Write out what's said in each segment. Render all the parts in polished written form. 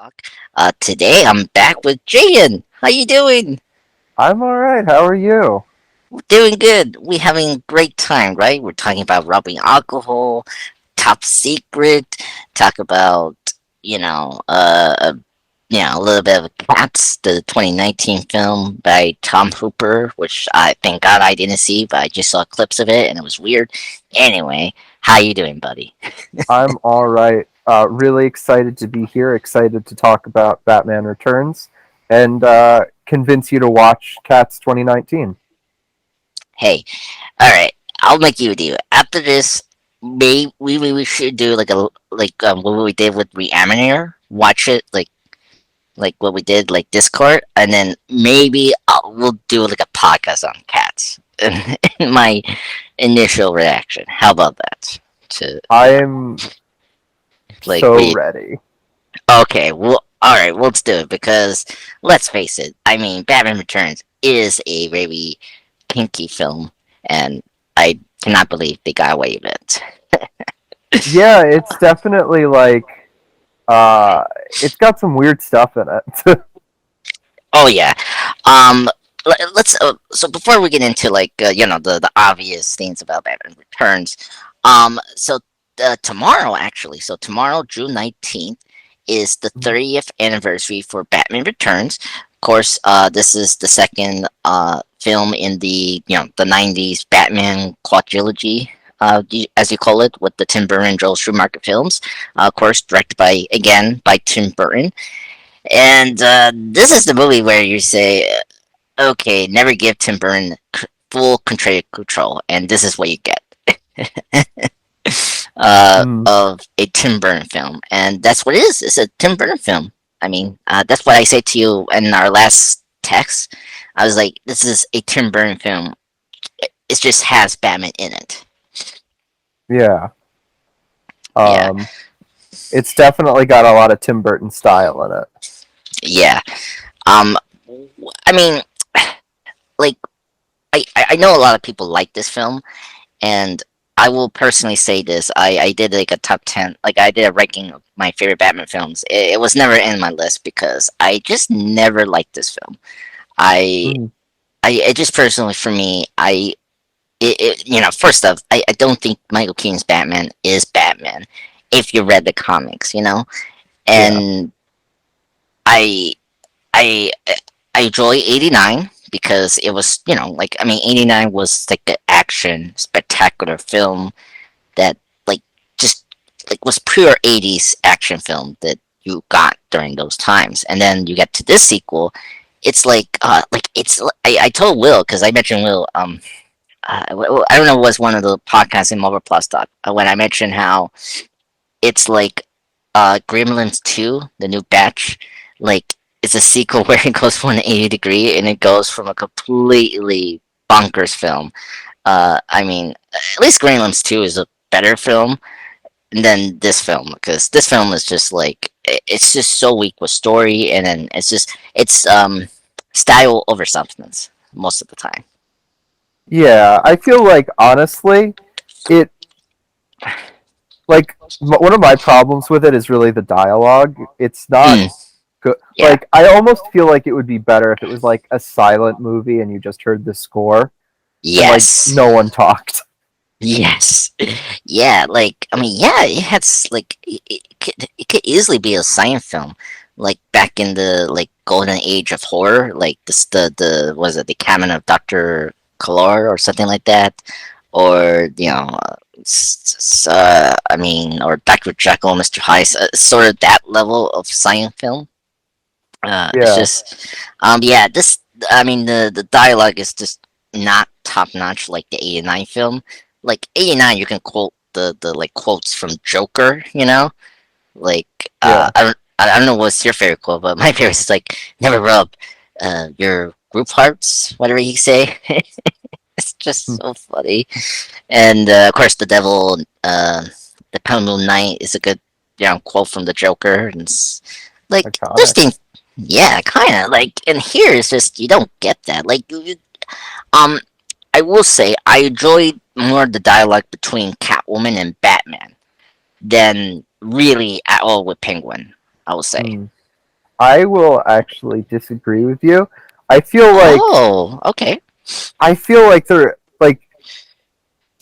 Talk. Today I'm back with Jaedyn. How you doing? I'm all right. How are you? Doing good. We having a great time, right? We're talking about rubbing alcohol, top secret. Talk about you know, uh, uh, a little bit of Cats, the 2019 film by Tom Hooper, which I thank God I didn't see, but I just saw clips of it and it was weird. Anyway, how you doing, buddy? I'm all right. Really excited to be here. Excited to talk about Batman Returns and convince you to watch Cats 2019. Hey, all right, I'll make you a deal. After this, maybe we should do what we did with Reanimator. Watch it like what we did like Discord, and then maybe we'll do like a podcast on cats. And my initial reaction. How about that? To I'm like so we ready. okay, well, all right, let's do it because let's face it. I mean, Batman Returns is a very kinky film, and I cannot believe they got away with it. Yeah, it's definitely like uh, it's got some weird stuff in it. Oh yeah. Um, let's. So before we get into the obvious things about Batman Returns, so tomorrow actually, so tomorrow June 19th is the 30th anniversary for Batman Returns. Of course, this is the second film in the 90s Batman quadrilogy. As you call it, with the Tim Burton, Joel Schumacher films, of course, directed by Tim Burton, and this is the movie where you say, okay, never give Tim Burton full control, and this is what you get Mm. of a Tim Burton film. And that's what it is. It's a Tim Burton film. I mean, that's what I said to you in our last text. I was like, this is a Tim Burton film. It just has Batman in it. Yeah, Yeah, um, it's definitely got a lot of Tim Burton style in it. yeah. Um, I mean, like, I know a lot of people like this film, and I will personally say this: I did like a top 10, like I did a ranking of my favorite Batman films. It was never in my list because I just never liked this film. I Mm. it just personally for me, first off, I don't think Michael Keaton's Batman is Batman. If you read the comics, Yeah, and I I I enjoy 89 because it was, like, I mean, 89 was like an action spectacular film that, like, just like was pure 80s action film that you got during those times. And then you get to this sequel, it's like it's I told Will, because I mentioned Will, I don't know, it was one of the podcasts in Marvel Plus Talk, when I mentioned how it's like Gremlins 2, the new batch, like it's a sequel where it goes 180 degree and it goes from a completely bonkers film. I mean, at least Gremlins 2 is a better film than this film, because this film is just like it's just so weak with story, and then it's style over substance most of the time. yeah. I feel like honestly, it like one of my problems with it is really the dialogue. It's not Mm, good. yeah. Like I almost feel like it would be better if it was like a silent movie and you just heard the score and like Yes. no one talked. Yes. Yeah, like, I mean, yeah, it has like it could easily be a science film, like back in the like golden age of horror, like this the was it the Cabin of Dr. Kalor or something like that, or I mean, or Dr. Jekyll, Mr. Hyde, sort of that level of science film. It's Yeah, just, yeah, this, I mean, the dialogue is just not top notch like the 89 film. Like 89, you can quote the like quotes from Joker, like, yeah. I don't know what's your favorite quote, but my favorite is like, never rub, your group hearts, whatever he say. It's just Hmm. so funny. And, of course, the devil, the Pendulum Knight is a good, quote from the Joker. And like, there's Iconic. things, yeah, kind of like, and here it's just you don't get that. Like, um, I will say I enjoyed more the dialogue between Catwoman and Batman than really at all with Penguin. I will say. Hmm. I will actually disagree with you. I feel like Oh, okay. I feel like they're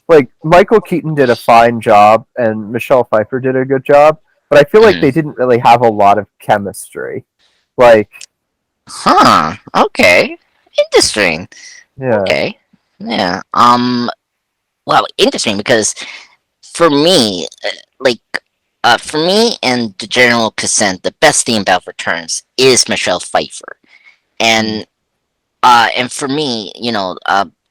like Michael Keaton did a fine job and Michelle Pfeiffer did a good job, but I feel like they Mm. didn't really have a lot of chemistry. Like, Huh. Okay. Interesting. yeah. Okay. Yeah. Well, interesting because for me, for me and the general consent, the best thing about Returns is Michelle Pfeiffer, Mm. and for me,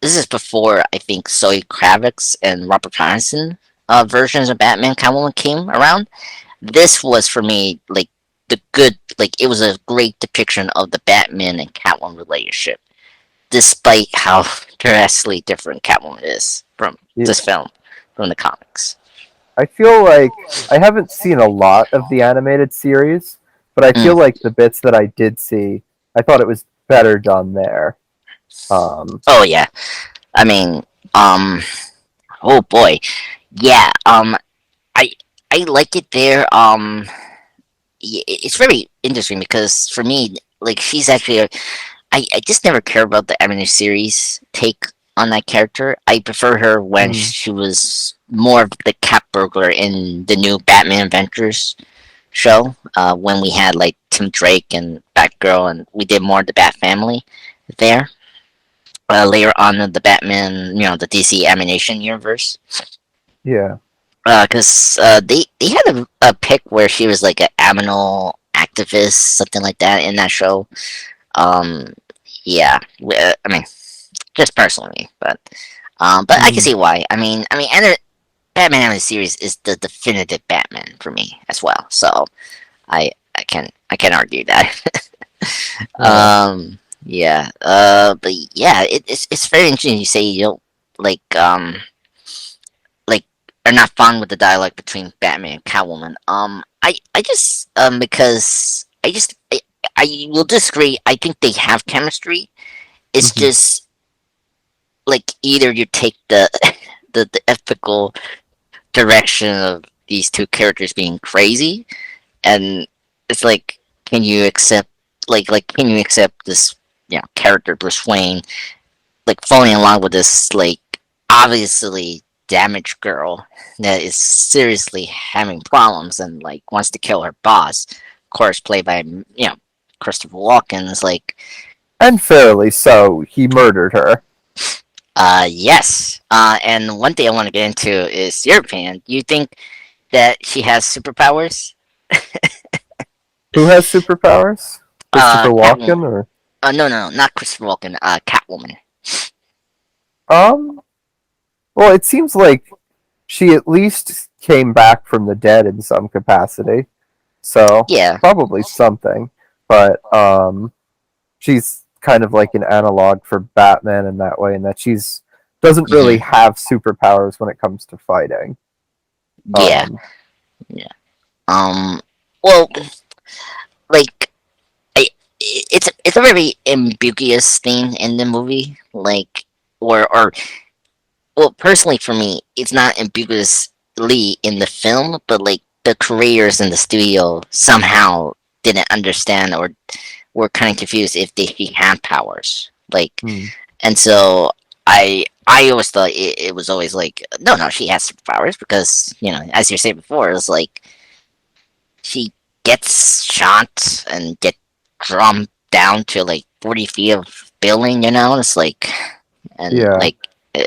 this is before I think Zoe Kravitz and Robert Pattinson versions of Batman Catwoman came around. This was for me like the good, like it was a great depiction of the Batman and Catwoman relationship, despite how drastically different Catwoman is from this Yeah. film, from the comics. I feel like I haven't seen a lot of the animated series, but I feel Mm. like the bits that I did see, I thought it was better done there. Um, Oh yeah, I mean, um, oh boy, yeah. I I like it there. It's very interesting because for me, like she's actually I just never cared about the animated series take on that character. I prefer her when mm, she was more of the cat burglar in the new Batman Adventures show. When we had like Tim Drake and Batgirl, and we did more of the Bat family there. Later on in the Batman, the DC animation universe, yeah. because they had a pick where she was like an aminal activist, something like that in that show. Um, yeah, I mean, just personally, but I can Mm, see why. And Batman animated series is the definitive Batman for me as well. So I can argue that. yeah. Yeah. But yeah, it's very interesting. You say you don't like like are not fond with the dialogue between Batman and Catwoman. I just because I will disagree. I think they have chemistry. It's Hmm. just like either you take the the ethical direction of these two characters being crazy, and it's like, can you accept can you accept this character Bruce Wayne like falling in love with this like obviously damaged girl that is seriously having problems and like wants to kill her boss, of course played by Christopher Walken. Is like, And fairly so, he murdered her. yes. And one thing I want to get into is your opinion. Do you think that she has superpowers? Who has superpowers? Christopher Catwoman. Walken or No, no, no, not Christopher Walken. Catwoman. um well, it seems like she at least came back from the dead in some capacity. So, Yeah. probably something. But she's kind of like an analog for Batman in that way, in that she's doesn't really Hmm. have superpowers when it comes to fighting. Yeah. Um, Yeah. Um. Well, like, it's a very ambiguous thing in the movie. Like, or well, personally for me, it's not ambiguously in the film, but like the creators in the studio somehow didn't understand or were kind of confused if they had powers. Like, hmm, and so I always thought it was always like, no, no, she has superpowers because as you said before, it's like she gets shot and get drummed down to like 40 feet of building. It's like, and yeah, like uh,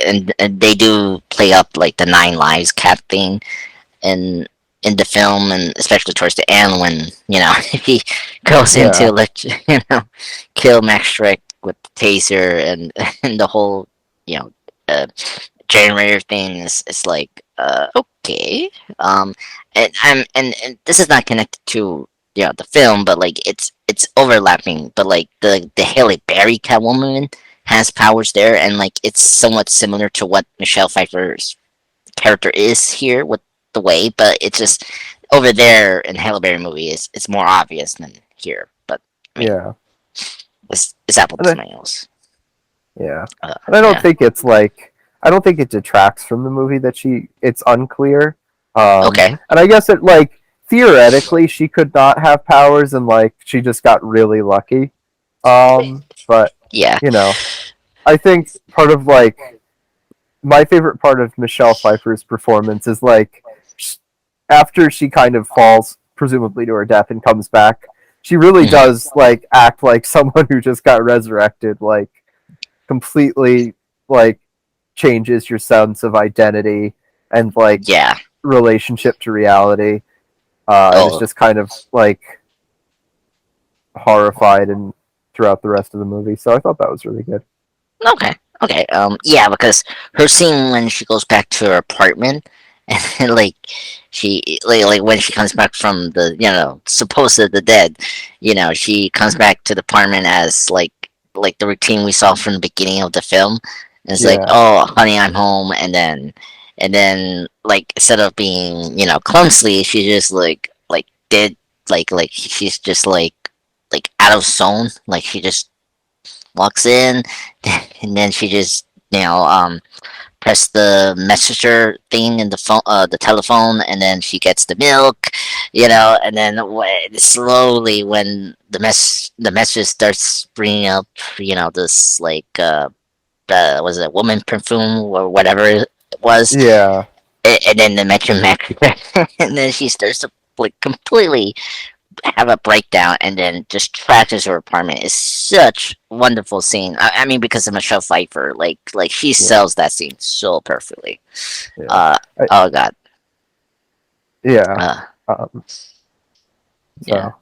and they do play up like the nine lives cat thing in in the film, and especially towards the end when he goes into yeah, like kill Max Shreck with the taser, and and the whole you know uh, generator thing is like, okay. um and this is not connected to the film, but like it's overlapping, but like the Halle Berry Catwoman has powers there, and like it's somewhat similar to what Michelle Pfeiffer's character is here with the way, but it's just over there in Halle Berry movie is it's more obvious than here. But I mean, yeah. it's apple And to I, tomatoes. yeah, and I don't Yeah. think it's like I don't think it detracts from the movie that it's unclear. Okay. And I guess it like theoretically she could not have powers, and like she just got really lucky. But Yeah. you know, I think part of like my favorite part of Michelle Pfeiffer's performance is like after she kind of falls presumably to her death and comes back, she really Mhm. does like act like someone who just got resurrected, like completely like changes your sense of identity and like Yeah. relationship to reality. And it's Oh, just kind of like horrified and throughout the rest of the movie. So I thought that was really good. okay. Okay. Yeah, because her scene when she goes back to her apartment, and then, like like when she comes back from the supposed to the dead, she comes back to the apartment as like the routine we saw from the beginning of the film. And it's like, Yeah, oh, honey, I'm home, and then like instead of being clumsily, she just like did like she's just like out of zone, like she just walks in, and then she just press the messenger thing in the phone, the telephone, and then she gets the milk, and then slowly when the message starts bringing up, this like was it woman perfume or whatever it was, yeah, and then the mention Max, and then she starts to like completely have a breakdown and then just trashes her apartment. Is such a wonderful scene. I mean, because of Michelle Pfeiffer, like she yeah, sells that scene so perfectly. yeah, Uh I, oh god. yeah. Uh Um, yeah, so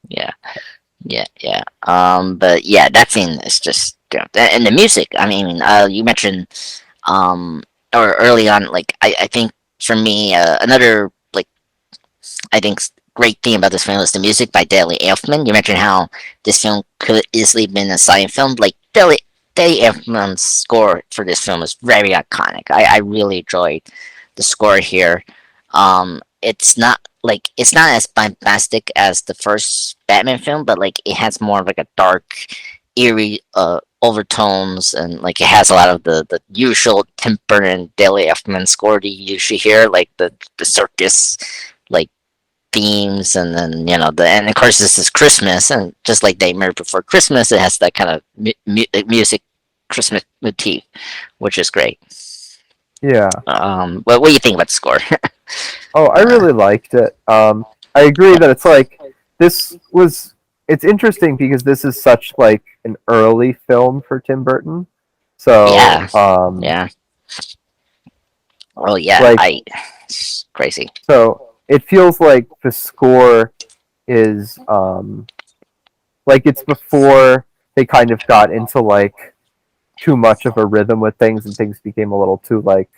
yeah, yeah. But yeah, that scene is just and the music. I mean, you mentioned or early on, like I think for me, another like I think great thing about this film is the music by Danny Elfman. You mentioned how this film could easily been a silent film. Like Danny Elfman's score for this film is very iconic. I really enjoyed the score here. It's not as bombastic as the first Batman film, but like it has more of like a dark, eerie overtones, and like it has a lot of the usual Tim Burton Danny Elfman score that you usually hear, like the circus like themes, and then and of course this is Christmas, and just like Nightmare Before Christmas, it has that kind of music Christmas motif, which is great. yeah. What do you think about the score? Oh, I uh, really liked it. I agree that it's like this was. It's interesting because this is such like an early film for Tim Burton. So, yeah, yeah. Oh yeah, like, it's crazy. so it feels like the score is like it's before they kind of got into like too much of a rhythm with things and things became a little too like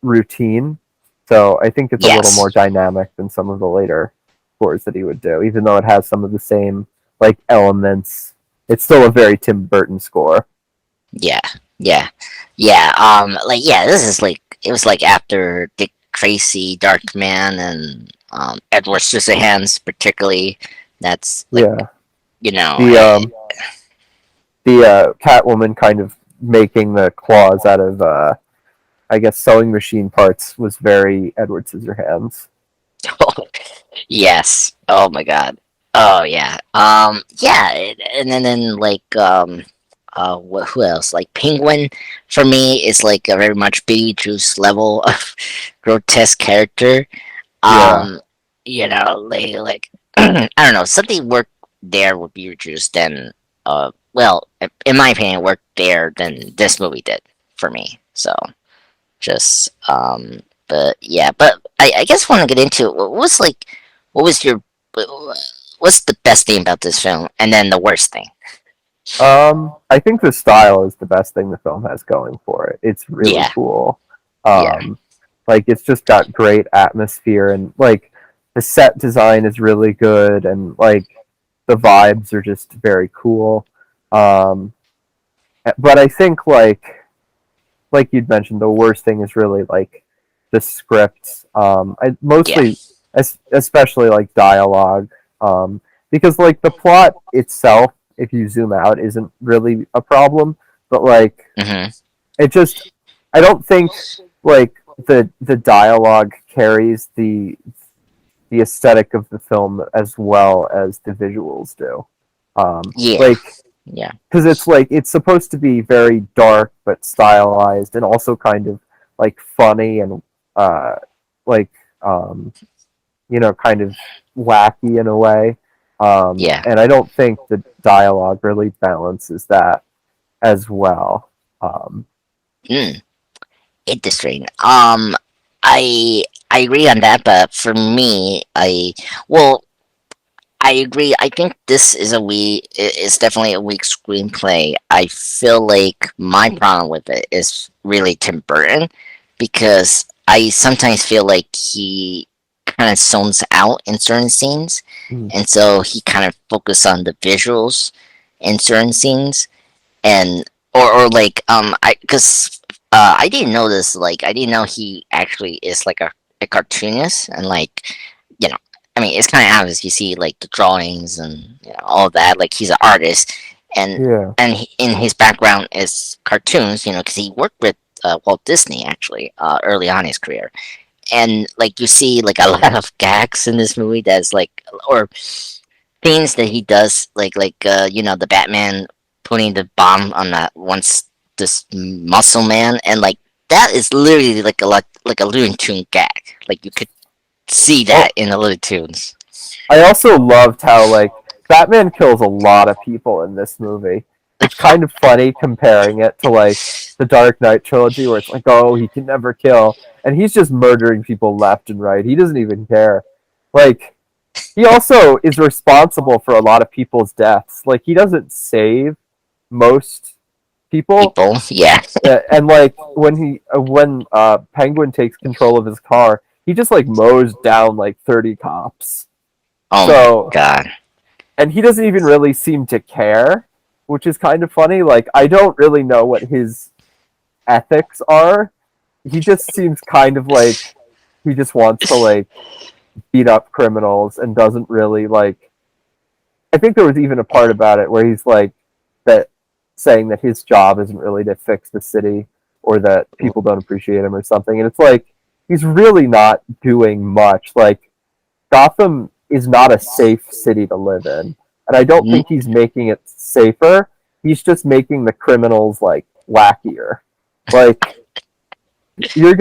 routine. So I think it's a little more Yes, dynamic than some of the later scores that he would do, even though it has some of the same like elements. It's still a very Tim Burton score. yeah, yeah, yeah. Like yeah, this is like it was like after Dick Tracy, Dark Man, and Edward Scissorhands, particularly. That's like Yeah, you know, the eh, Catwoman kind of making the claws out of I guess sewing machine parts was very Edward Scissorhands. yes. Oh my god. Oh yeah. Yeah, and then like who else? Like Penguin for me is like a very much Beetlejuice level of grotesque character. Yeah, Um, like I don't know, something worked there with Beetlejuice than well, in my opinion, worked there than this movie did for me. So just but yeah, but I guess want to get into it. What was your what's the best thing about this film, and then the worst thing? I think the style is the best thing the film has going for it. It's really Yeah, cool. yeah, Um, like it's just got great atmosphere and like the set design is really good and like the vibes are just very cool. Um, but I think like you'd mentioned, the worst thing is really like the script. I yeah. mostly, especially like dialogue, because like the plot itself, if you zoom out, isn't really a problem. But like Hmm. it just, I don't think like the dialogue carries the aesthetic of the film as well as the visuals do. Yeah, Like, yeah, because it's like it's supposed to be very dark but stylized and also kind of like funny and uh, like um, kind of wacky in a way. yeah. And I don't think the dialogue really balances that as well. Um, Hmm. Interesting. I agree on that, but for me, well, I agree. I think this is it's definitely a weak screenplay. I feel like my problem with it is really Tim Burton because I sometimes feel like he kind of zones out in certain scenes, mm, and so he kind of focuses on the visuals in certain scenes, and or like I because I didn't know this, like I didn't know he actually is like a cartoonist, and like you know I mean it's kind of obvious. You see like the drawings and all of that, like he's an artist, and yeah. in his background is cartoons, because he worked with Walt Disney actually early on in his career, and like you see like a lot of gags in this movie that's like, or things that he does, the Batman putting the bomb on that once this muscle man, and like that is literally like like a Looney Tune gag. Like you could see Oh, that in the Looney Tunes. I also loved how like Batman kills a lot of people in this movie. It's kind of funny comparing it to like the Dark Knight trilogy where it's like, oh, he can never kill, and he's just murdering people left and right. He doesn't even care. Like, he also is responsible for a lot of people's deaths. Like, he doesn't save most people, People, yeah. and like when Penguin takes control of his car, he just like mows down like 30 cops. Oh my So, god. and he doesn't even really seem to care, which is kind of funny. Like, I don't really know what his ethics are. He just seems kind of like he just wants to like beat up criminals and doesn't really like. I think there was even a part about it where he's like that saying that his job isn't really to fix the city or that people don't appreciate him or something. And it's like he's really not doing much. Like, Gotham is not a safe city to live in. And I don't N- think he's making it safer. He's just making the criminals like wackier. Like, you're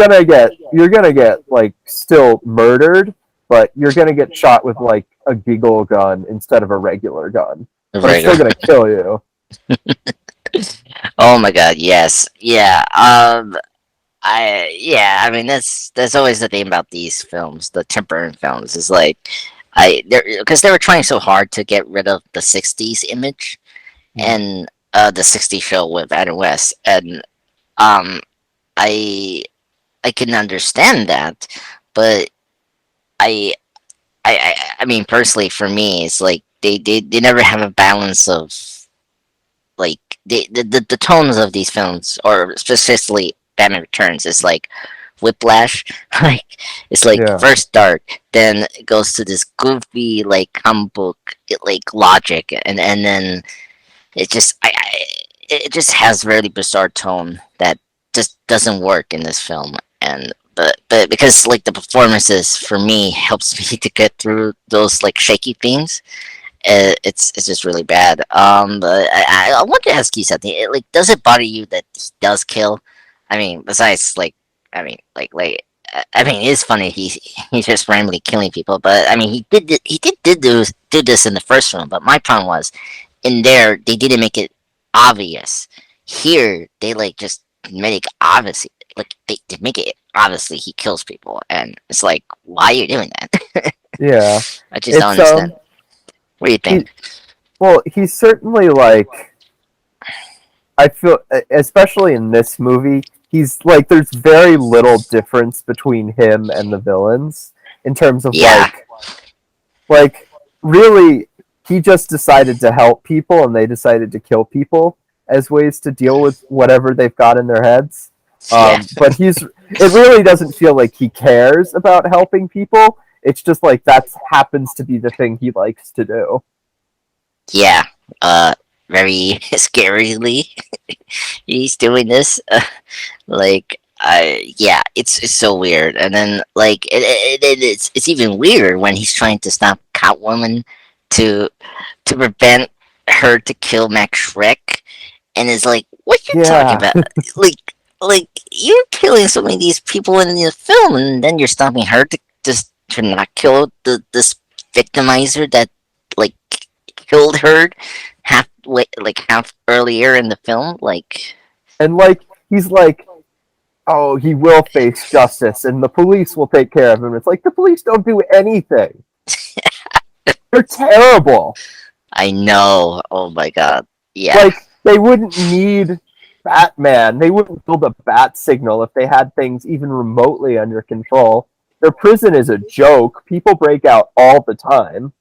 gonna get like still murdered, but you're gonna get shot with like a giggle gun instead of a regular gun. But it's still Right. gonna kill you. Oh my god, yes. Yeah. I mean that's always the thing about these films, the Tim Burton films, is like because they were trying so hard to get rid of the '60s image and the '60s show with Adam West, and um, I I can understand that, but I I mean personally for me, it's like they never have a balance of like the tones of these films, or specifically Batman Returns, is like whiplash. Like it's like Yeah. first dark, then it goes to this goofy like comic book like logic, and then it just it just has really bizarre tone that just doesn't work in this film. And but because like the performances for me helps me to get through those like shaky themes, it's just really bad. But I want to ask you something. Like, does it bother you that he does kill? I mean, besides like, I mean, I mean, it's funny he's just randomly killing people. But I mean, he did do this in the first one. But my problem was in there they didn't make it obvious. Here they like just made it obvious. Like they make it obviously he kills people, and it's like, why are you doing that? Yeah. I just don't It's understand. What do you he think? well, he's certainly like I feel especially in this movie, he's like there's very little difference between him and the villains in terms of Yeah, like really he just decided to help people and they decided to kill people as ways to deal with whatever they've got in their heads. yeah, But it really doesn't feel like he cares about helping people. It's just like that happens to be the thing he likes to do. yeah. Very scarily, he's doing this. Like, Yeah, it's so weird. And then like it's even weirder when he's trying to stop Catwoman to prevent her to kill Max Shreck, and is like, "What you talking Yeah, about? Like you're killing so many of these people in the film, and then you're stopping her to just to not kill this victimizer that like killed her half earlier in the film, like." and like he's like, oh, he will face justice, and the police will take care of him. It's like the police don't do anything. They're terrible. I know. Oh my god. Yeah. Like they wouldn't need Batman. They wouldn't build a bat signal if they had things even remotely under control. Their prison is a joke. People break out all the time.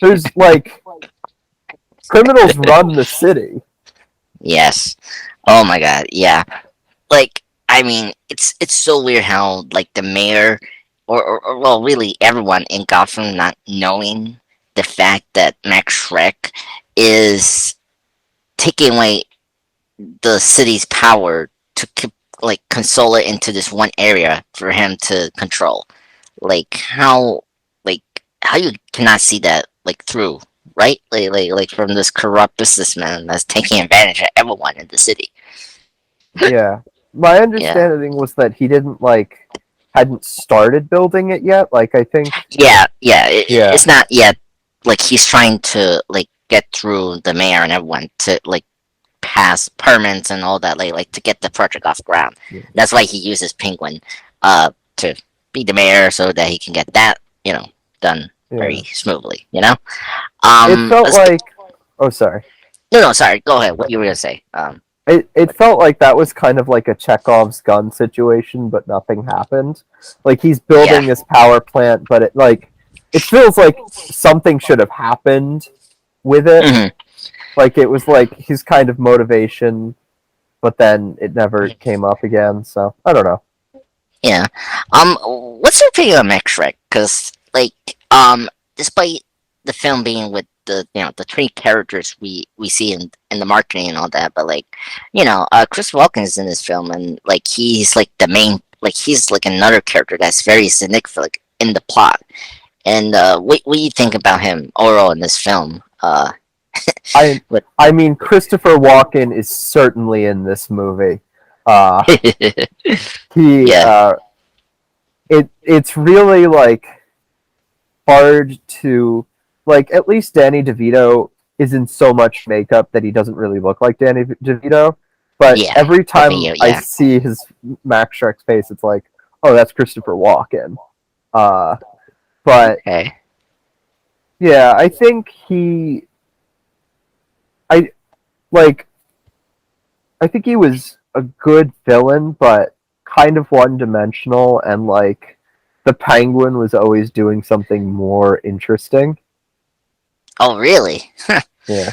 There's like criminals run the city. Yes. Oh my god. Yeah. Like I mean, it's so weird how like the mayor or well really everyone in Gotham not knowing the fact that Max Shreck is taking away the city's power to like console it into this one area for him to control. Like like how you cannot see that like through, right? Like from this corrupt businessman that's taking advantage of everyone in the city. Yeah. My Yeah. understanding was that he didn't like hadn't started building it yet. Like I think Yeah. yeah. It's not yet like he's trying to like get through the mayor and everyone to like pass permits and all that, like to get the project off ground. Yeah. That's why he uses Penguin to be the mayor so that he can get that done Yeah. very smoothly. You know. It felt Let's get, like oh sorry. no, sorry. Go ahead. What you were gonna say? It felt like that was kind of like a Chekhov's gun situation, but nothing happened. Like he's Yeah. building this power plant, but it feels like something should have happened with it. Hmm. Like it was like his kind of motivation, but then it never came up again. So I don't know. Yeah. What's your opinion on Max Shreck? Because like despite the film being with the three characters we see in the marketing and all that, but like Chris Walken is in this film and like he's like the main, like he's like another character that's very significant like, in the plot. And what do you think about him overall in this film? I But I mean Christopher Walken is certainly in this movie. Uh, he yeah. it's really like hard to like at least Danny DeVito is in so much makeup that he doesn't really look like Danny DeVito. But Yeah. every I think time I yeah. see his Max Shreck's face, it's like, oh, that's Christopher Walken. Uh, but Okay. yeah, I think I like, I think he was a good villain, but kind of one dimensional, and like the Penguin was always doing something more interesting. Oh really? Yeah,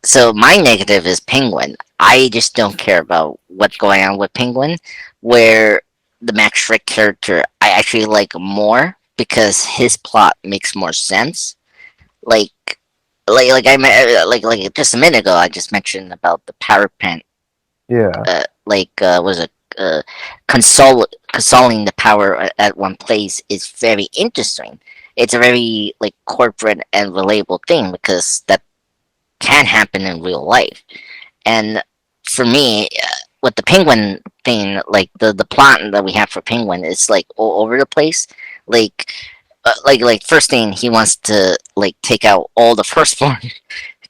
So my negative is Penguin. I just don't care about what's going on with Penguin. Where the Max Shreck character, I actually like more because his plot makes more sense. Like, like just a minute ago, I just mentioned about the power plant. yeah, Was it consoling the power at one place is very interesting. It's a very like corporate and relatable thing because that can happen in real life. And for me, with the penguin thing, like the plot that we have for penguin is like all over the place. Like, like first thing he wants to like take out all the firstborn yeah,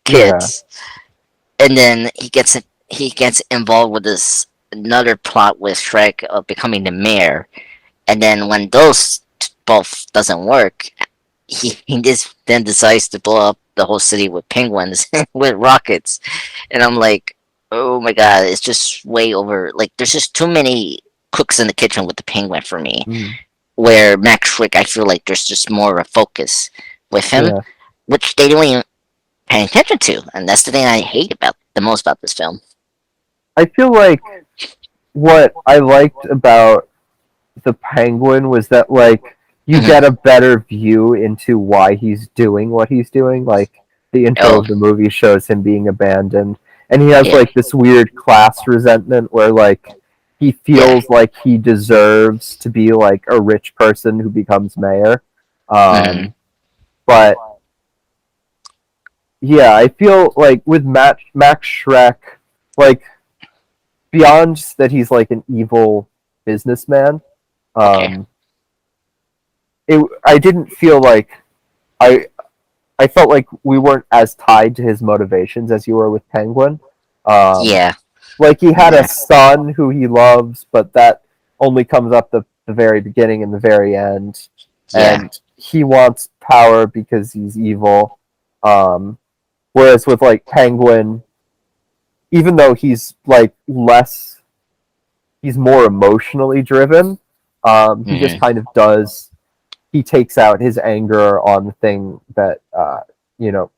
kids, and then he gets involved with this another plot with Shrek of becoming the mayor, and then when those both doesn't work, he just then decides to blow up the whole city with penguins with rockets, and I'm like, oh my god, it's just way over. Like, there's just too many cooks in the kitchen with the penguin for me. mm, Where Max Shreck, I feel like there's just more of a focus with him, yeah. which they don't even pay attention to, and that's the thing I hate about the most about this film. I feel like what I liked about the Penguin was that like you Hmm. get a better view into why he's doing what he's doing. Like the intro Oh, of the movie shows him being abandoned, and he has yeah. like this weird class resentment where like he Yeah. feels like he deserves to be like a rich person who becomes mayor. Mm-hmm. Um, but yeah, I feel like with Max Shreck, like beyond that he's like an evil businessman. Okay. Um, I didn't feel like I I felt like we weren't as tied to his motivations as you were with Penguin. Um, Yeah. like he had a Yeah. son who he loves, but that only comes up the very beginning and the very end, Yeah. and he wants power because he's evil. Um, whereas with like Penguin, even though he's like less, he's more emotionally driven. He just Mm-hmm. kind of does. He takes out his anger on the thing that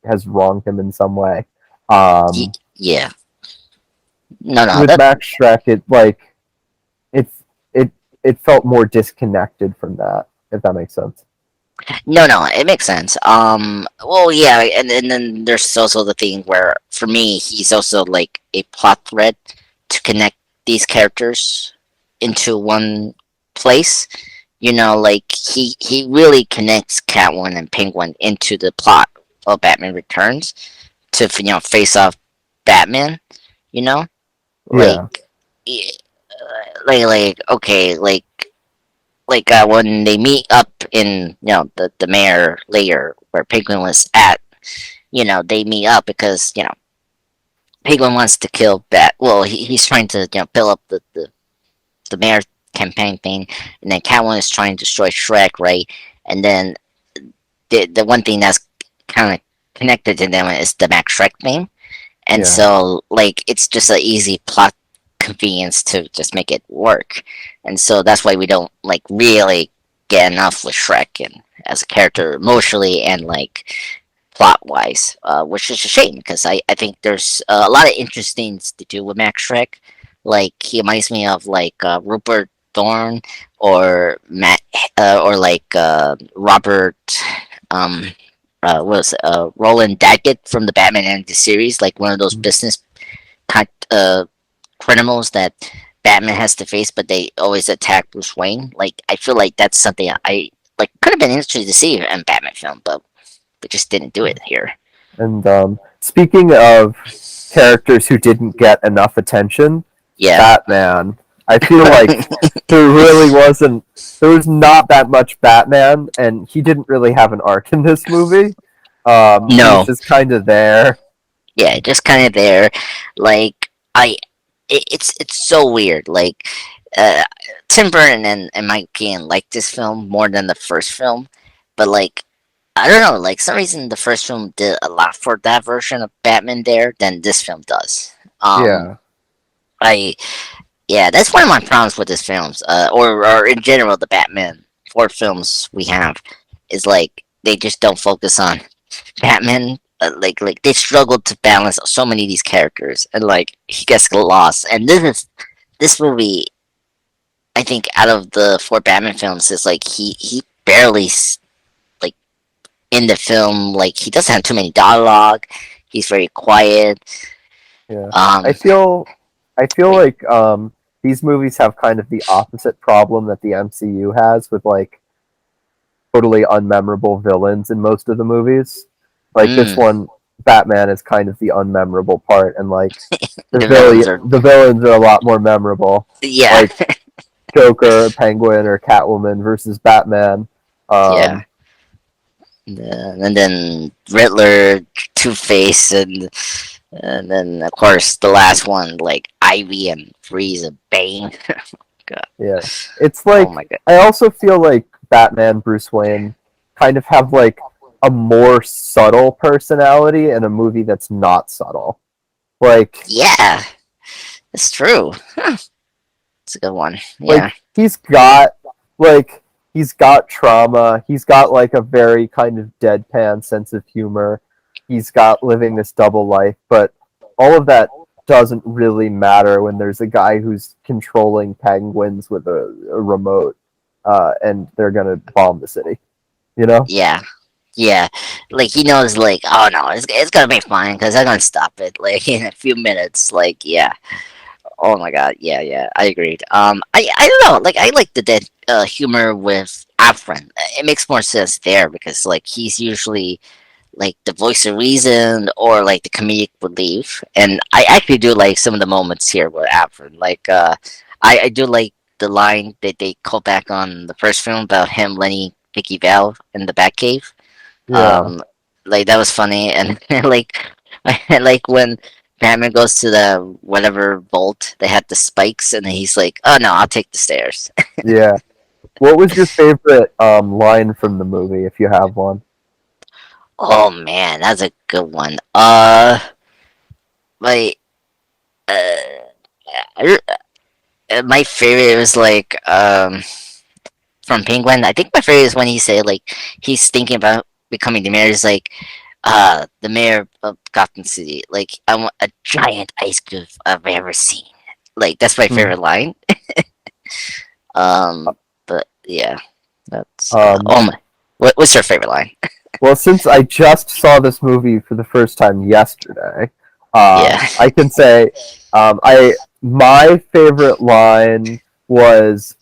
has wronged him in some way. Um, Yeah. No, no, with that Max Shrek, it it it felt more disconnected from that. If that makes sense. no, no, it makes sense. Well, yeah, and then there's also the thing where, for me, he's also like a plot thread to connect these characters into one place. Like he really connects Catwoman and Penguin into the plot of Batman Returns to face off Batman. You know, like Yeah, eh, like okay, when they meet up in the mayor layer where Penguin was at. They meet up because Penguin wants to kill Bat. Well, he's trying to build up the mayor campaign thing, and then Catwoman is trying to destroy Shrek, right? And then the one thing that's kind of connected to them is the Max Shrek thing, and yeah, so like it's just an easy plot convenience to just make it work, and so that's why we don't like really get enough with Shrek and as a character emotionally and like plot wise, which is a shame because I think there's a lot of interesting things to do with Max Shrek. Like he reminds me of like Rupert Thorne or Matt or like Robert um Roland Daggett from the Batman animated series, like one of those business kind criminals that Batman has to face, but they always attack Bruce Wayne. Like I feel like that's something I like could have been interesting to see in Batman film, but we just didn't do it here. and speaking of characters who didn't get enough attention, Yeah. Batman. I feel like there really wasn't. There was not that much Batman, and he didn't really have an arc in this movie. He was No. just kind of there. Yeah, just kind of there. Like it's so weird. Like uh, Tim Burton and Mike Keaton like this film more than the first film, but like I don't know. Like some reason the first film did a lot for that version of Batman there than this film does. Yeah, I Yeah, that's one of my problems with these films, or in general the Batman four films we have, is like they just don't focus on Batman. Like they struggle to balance so many of these characters, and like he gets lost. And this movie. I think out of the four Batman films, is like he barely like in the film. Like he doesn't have too many dialogue. He's very quiet. yeah. I Um, feel. I feel like like these movies have kind of the opposite problem that the MCU has with like totally unmemorable villains in most of the movies. Like this mm, one, Batman is kind of the unmemorable part, and like the villains are the villains are a lot more memorable. yeah. Like Joker, Penguin, or Catwoman versus Batman. Yeah. Um, And then Riddler, Two Face, and then of course the last one like Ivy and Freeze and Bane. God. yeah, it's Oh like my god. I also feel like Batman, Bruce Wayne, kind of have like a more subtle personality in a movie that's not subtle. Like Yeah, it's true. Huh. It's a good one. Yeah. like like he's got trauma. He's got like a very kind of deadpan sense of humor. He's got living this double life, but all of that doesn't really matter when there's a guy who's controlling penguins with a remote, and they're gonna bomb the city. You know? Yeah. Yeah. Like he knows like, oh no, it's gonna be fine because I'm gonna stop it like in a few minutes. Like, yeah. Oh my god, yeah, yeah, I agreed. I don't know, like I like the dead humor with Afrin. It makes more sense there because like he's usually like the voice of reason or like the comedic relief, and I actually do like some of the moments here with Afrin. Like, I do like the line that they call back on the first film about him letting Vicky Vale in the Batcave. Yeah, Um, like that was funny, and like like when Batman goes to the whatever vault, they had the spikes, and then he's like, "Oh no, I'll take the stairs." yeah. What was your favorite line from the movie, if you have one? Oh man, that's a good one. My uh, I- my favorite was like from Penguin. I think my favorite is when he said like he's thinking about becoming the mayor. He's like, the mayor of Gotham City. Like I want a giant ice cube I've ever seen. Like that's my Hmm. favorite line. Um, but yeah, that's Um, oh my. What's your favorite line? well, since I just saw this movie for the first time yesterday, Yeah, I can say I my favorite line was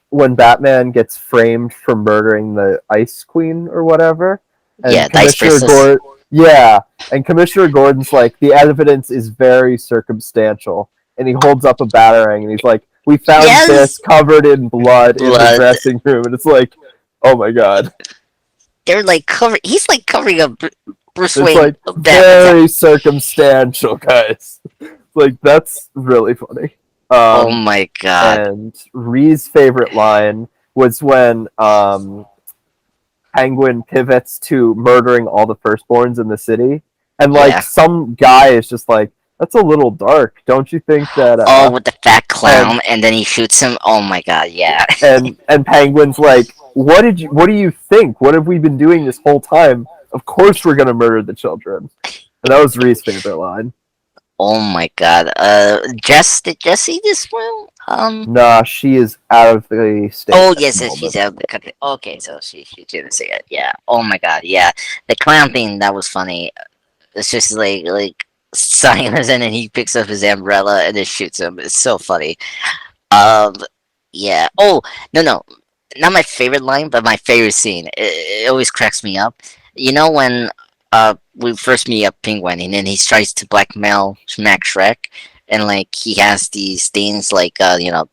when Batman gets framed for murdering the Ice Queen or whatever, and yeah, Dice Princess. Yeah, and Commissioner Gordon's like, the evidence is very circumstantial, and he holds up a batarang, and he's like, we found this Yes, covered in blood in the blood. dressing room, and it's like, oh my god. They're like cover. He's like covering up Bruce It's Wayne like of death attack. very circumstantial, guys. Like that's really funny. Oh Um, my god. and Ree's favorite line was when Penguin pivots to murdering all the firstborns in the city, and like Yeah. some guy is just like, "That's a little dark, don't you think that?" Oh, with the fat And clown, and then he shoots him. Oh my god. Yeah. and Penguin's like, What do you think? What have we been doing this whole time? Of course we're gonna murder the children." And that was Ree's favorite line. Oh my god. Jess, did Jess see this film? Nah, she is out of the state Oh at the yes, yes, she's moment. out of the country. Okay, so she didn't see it. Yeah. Oh my god. Yeah. The clown thing that was funny. It's just like silence, and then he picks up his umbrella and then shoots him. It's so funny. Um. Yeah. Oh no no, not my favorite line, but my favorite scene. It always cracks me up. You know when we first meet up Penguin, and then he tries to blackmail Max Shreck, and like he has these things like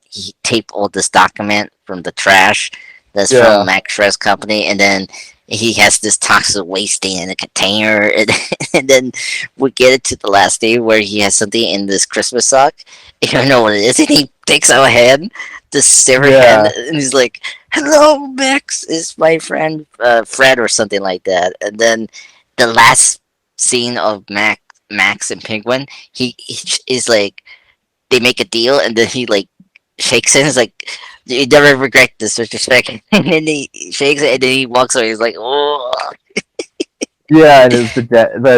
he taped all this document from the trash that's from Yeah, Max Shreck's company, and then he has this toxic waste thing in a container, and, and then we get it to the last day where he has something in this Christmas sock. You don't know what it is, and he takes out a hand, the silver hand, yeah, and he's like, "Hello, Max is my friend Fred," or something like that. And then the last scene of Max and Penguin, he is like, they make a deal, and then he like shakes it. He's like, "You never regret this, respect." And then he shakes it, and then he walks away. He's like, "Oh, yeah. And it was the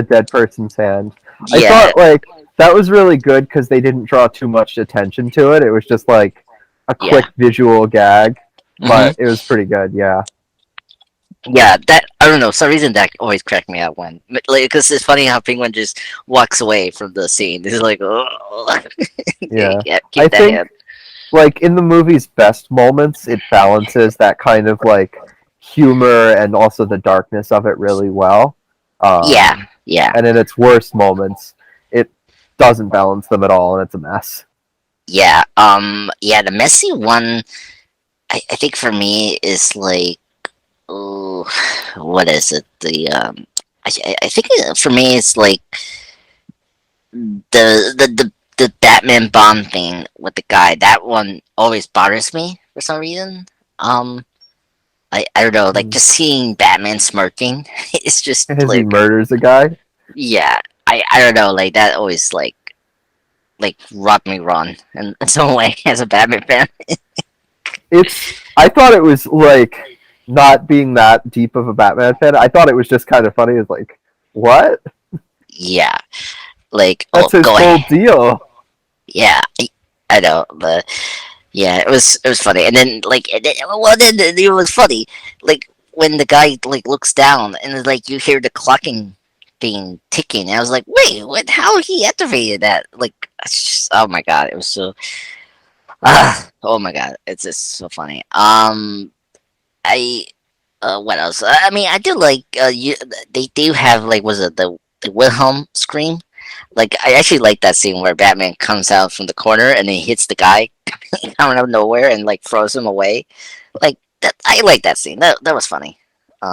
dead person's hand. I yeah, thought like that was really good because they didn't draw too much attention to it. It was just like a yeah." quick visual gag, Hmm. but it was pretty good. Yeah, Yeah, that I don't know. For some reason that always cracked me up when, like, because it's funny how Penguin just walks away from the scene. He's like, "Oh, yeah. yeah, I keep that think hand." like in the movie's best moments, it balances that kind of like humor and also the darkness of it really well. Um, Yeah, yeah, and in its worst moments, it doesn't balance them at all, and it's a mess. yeah. Yeah. The messy one, I think for me is like, oh, what is it? I think for me it's like the Batman bomb thing with the guy. That one always bothers me for some reason. Um, I don't know, like Mm. just seeing Batman smirking, it's just As he like, murders a guy, yeah, I don't know, like that always like rubbed me wrong in some way as a Batman fan. it's. I thought it was like not being that deep of a Batman fan. I thought it was just kind of funny. It's like, what? Yeah, like, That's oh, his go whole ahead. deal. Yeah, I know, but yeah, it was funny, and then like, well, then it was funny, like when the guy like looks down and like you hear the clocking being ticking. And I was like, wait, what? How he activated that? Like, it's just, oh my god, it was so. Oh my god, it's just so funny. I what else? I mean, I do like they do have like was it the Wilhelm scream? Like I actually like that scene where Batman comes out from the corner and he hits the guy out of nowhere and like throws him away. Like that, I like that scene. That was funny.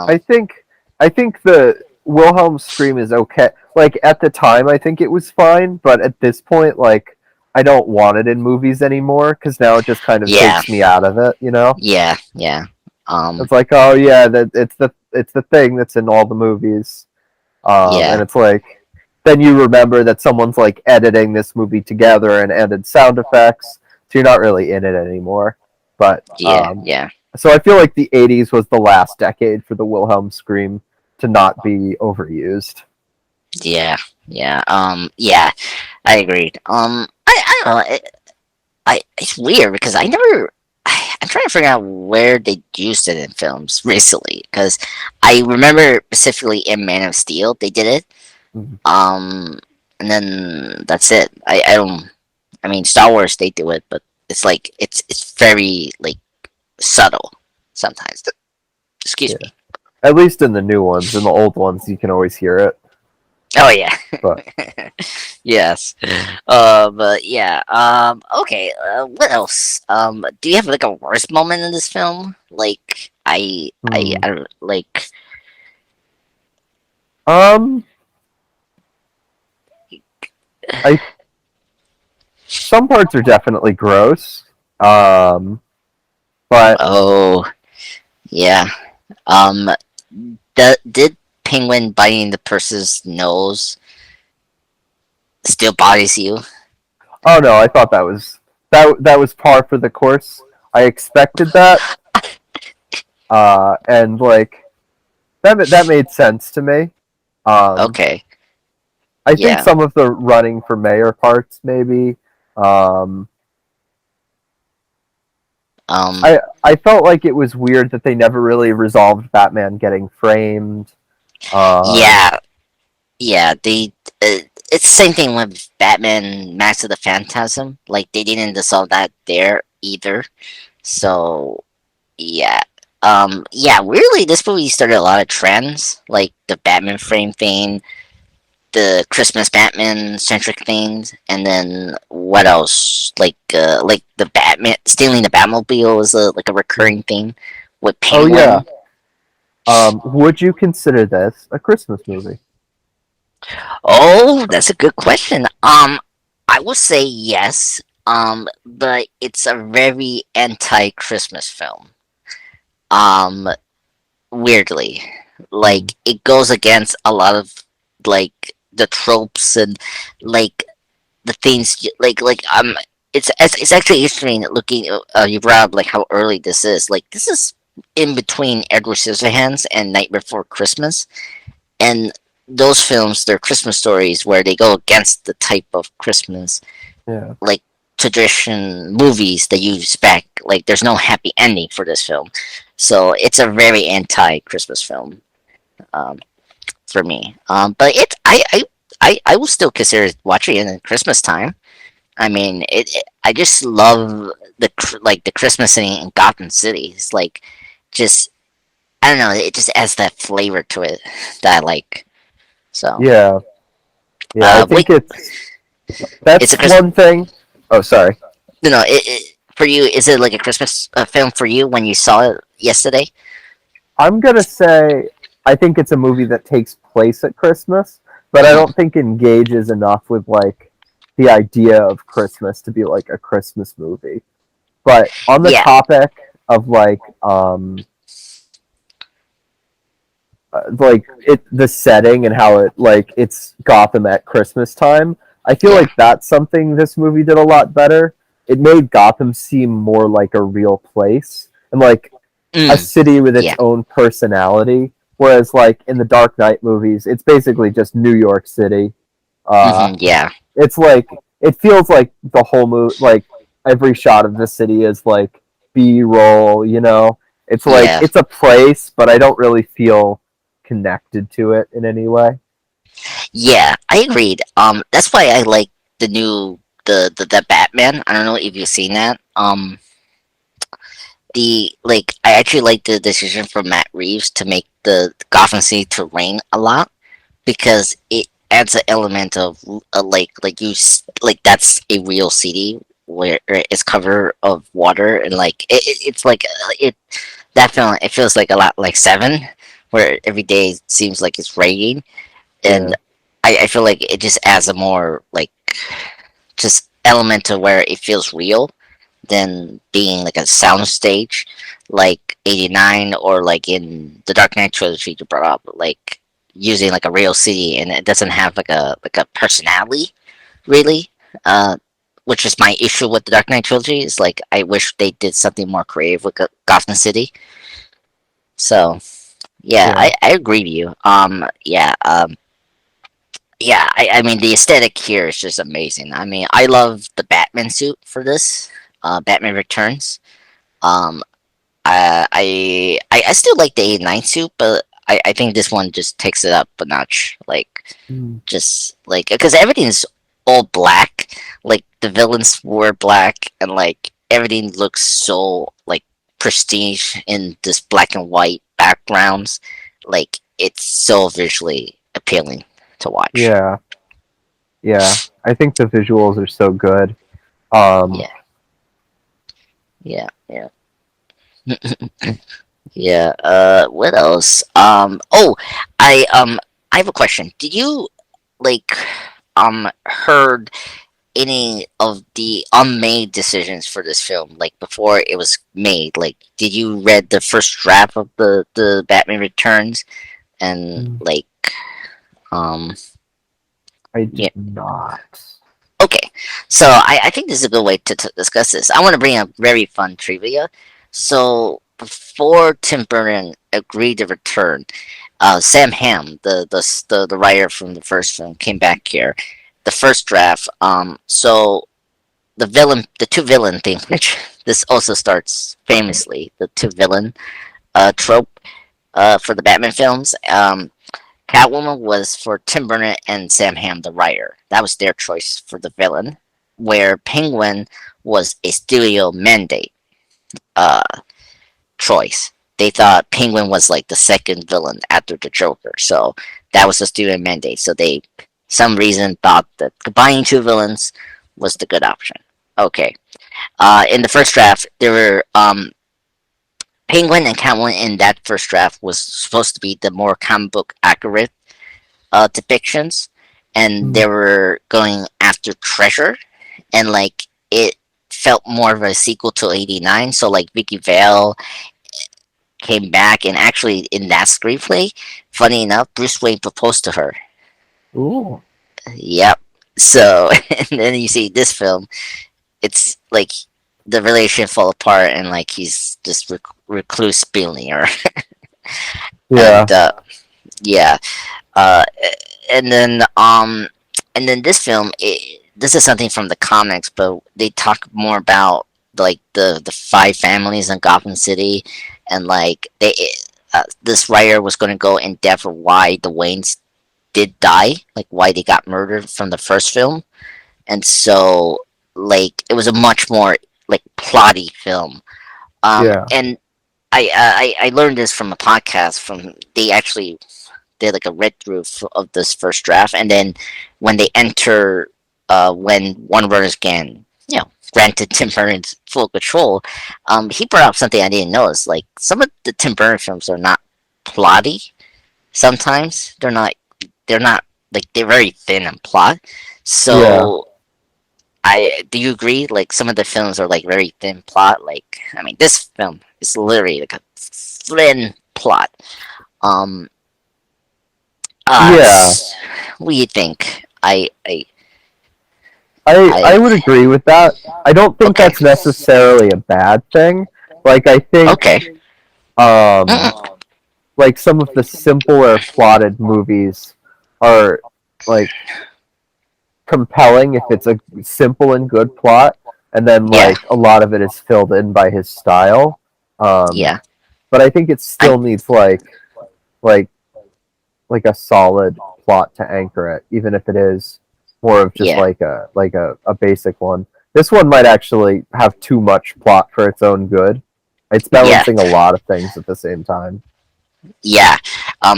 I Um, think I think the Wilhelm scream is okay. Like at the time, I think it was fine, but at this point, like I don't want it in movies anymore because now it just kind of yeah, takes me out of it. You know, yeah. Um, it's like, oh yeah, that it's the thing that's in all the movies, and yeah, it's like then you remember that someone's like editing this movie together and added sound effects, so you're not really in it anymore. But yeah, so I feel like the '80s was the last decade for the Wilhelm scream to not be overused. yeah. I agreed. I don't know. It's weird because I never. I'm trying to figure out where they used it in films recently because I remember specifically in Man of Steel they did it. Mhm. And then that's it. I don't. I mean, Star Wars they do it, but it's like it's very like subtle sometimes. Excuse Yeah, me. at least in the new ones. In the old ones, you can always hear it. Oh yeah. But Yes. But yeah. Okay. What else? Do you have like a worst moment in this film? Like hmm. I don't like. um, I some parts are definitely gross. Um, but Oh yeah. Um. Did Penguin biting the person's nose still bothers you? oh no, I thought that was par for the course. I expected that, and like that made sense to me. Um, Okay. I think Yeah. some of the running for mayor parts, maybe. Um, Um. I felt like it was weird that they never really resolved Batman getting framed. Um, Yeah. Yeah. They. It's the same thing with Batman: Mask of the Phantasm. Like they didn't dissolve that there either. So yeah. Yeah, really this movie started a lot of trends, like the Batman frame thing, the Christmas Batman centric things, and then what else? Like the Batman stealing the Batmobile was like a recurring theme with oh yeah. Penguin. Would you consider this a Christmas movie? Oh, that's a good question. I would say yes. But it's a very anti-Christmas film. Um, Weirdly, Hmm. like it goes against a lot of like the tropes and like the things it's actually interesting looking you brought up like how early this is. Like this is in between Edward Scissorhands and Night Before Christmas, and those films they're Christmas stories where they go against the type of Christmas Yeah. like tradition movies that you expect. Like there's no happy ending for this film, so it's a very anti-Christmas film um, for me. But I will still consider watching it in Christmas time. I mean, I just love like the Christmas scene in Gotham City. It's like just I don't know. It just adds that flavor to it that I like. So, Yeah. Yeah. I wait, think it's a that's Christmas. one thing. Oh, sorry. No, for you, is it like a Christmas film for you when you saw it yesterday? I'm gonna say I think it's a movie that takes place at Christmas, but I don't Hmm. think engages enough with like the idea of Christmas to be like a Christmas movie. But on the Yeah. topic of like it the setting and how it like it's Gotham at Christmas time, I feel Yeah. like that's something this movie did a lot better. It made Gotham seem more like a real place and like a Mm, city with its yeah. own personality. Whereas like in the Dark Knight movies, it's basically just New York City. Uh, Yeah. it's like it feels like the whole movie, like every shot of the city is like B-roll. You know, it's like Yeah. it's a place, but I don't really feel connected to it in any way. Yeah, I agreed. That's why I like the new the Batman. I don't know if you've seen that. The like I actually like the decision from Matt Reeves to make the Gotham City to rain a lot because it adds an element of like that's a real city where it's covered of water and like it's like it that film it feels like a lot like Seven where every day seems like it's raining and Yeah, I feel like it just adds a more like just element to where it feels real than being like a soundstage like 89 or like in the Dark Knight trilogy you brought up like using like a real city and it doesn't have like a personality really uh which is my issue with the Dark Knight trilogy is like I wish they did something more creative with Gotham City. So yeah, yeah. I agree with you. I mean the aesthetic here is just amazing. I mean I love the Batman suit for this Batman Returns. um I still like the 89 suit, but I think this one just takes it up a notch. Like, Mm. just like because everything's all black. Like the villains were black, and like everything looks so like prestige in this black and white backgrounds. Like it's so visually appealing to watch. Yeah, yeah. I think the visuals are so good. Um, Yeah, yeah, yeah. Yeah. What else? I have a question. Did you like heard any of the unmade decisions for this film like before it was made? Like, did you read the first draft of the Batman Returns and mm, like um I yeah. did not. Okay, so I think this is a good way to discuss this. I want to bring up very fun trivia. So before Tim Burton agreed to return, Sam Hamm, the writer from the first film, came back here. The first draft. So the two villain thing, which this also starts famously, the two villain trope for the Batman films. Catwoman was for Tim Burton and Sam Hamm, the writer. That was their choice for the villain. Where Penguin was a studio mandate uh, choice. They thought Penguin was like the second villain after the Joker, so that was the studio mandate. So they, some reason, thought that combining two villains was the good option. Okay. In the first draft, there were Penguin and Catwoman in that first draft was supposed to be the more comic book accurate depictions, and Mm. they were going after treasure, and like it felt more of a sequel to 89. So like Vicky Vale came back, and actually in that screenplay, funny enough, Bruce Wayne proposed to her. Ooh. Yep. So and then you see this film, it's like the relationship fall apart, and like he's just recluse billionaire, Yeah, and yeah, uh, and then this film, this is something from the comics, but they talk more about like the five families in Gotham City, and like this writer was going to go in depth of why the Waynes did die, like why they got murdered from the first film, and so like it was a much more like plotty film. yeah, And I learned this from a podcast from they actually did like a read through of this first draft, and then when they enter, when Warner Brothers again, granted Tim Burton's full control, he brought up something I didn't notice. Like some of the Tim Burton films are not plotty. Sometimes they're not like they're very thin in plot. yeah, So I do you agree? Like some of the films are like very thin plot. Like I mean, this film is literally like a thin plot. Um, yeah. what do you think? I I would agree with that. I don't think okay, that's necessarily a bad thing. Like I think okay, um mm, like some of the simpler plotted movies are like compelling if it's a simple and good plot, and then yeah, like a lot of it is filled in by his style. Um, yeah. but I think it I still needs like like a solid plot to anchor it, even if it is more of just Yeah, a basic one. This one might actually have too much plot for its own good. It's yeah, balancing a lot of things at the same time. yeah.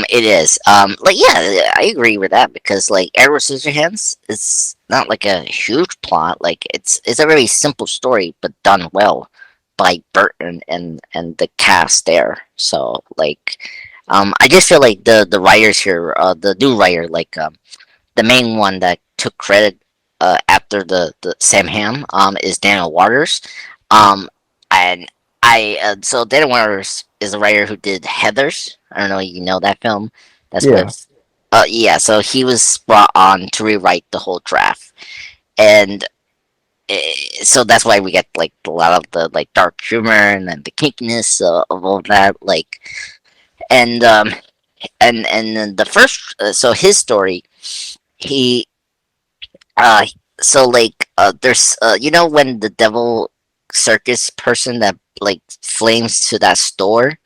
It is. Like yeah, I agree with that because like Edward Scissorhands is not like a huge plot. Like it's a very simple story, but done well by Burton and the cast there. So like, I just feel like the writers here, the new writer, like the main one that took credit after the Sam Ham is Daniel Waters. Um, and so Daniel Waters is a writer who did Heathers. I don't know if you know that film. That's Yeah, with yeah. So he was brought on to rewrite the whole draft, and so that's why we get like a lot of the like dark humor and then the kinkiness of all that. Like and and then the first so his story he Uh, so like, there's you know when the devil circus person that like flames to that store,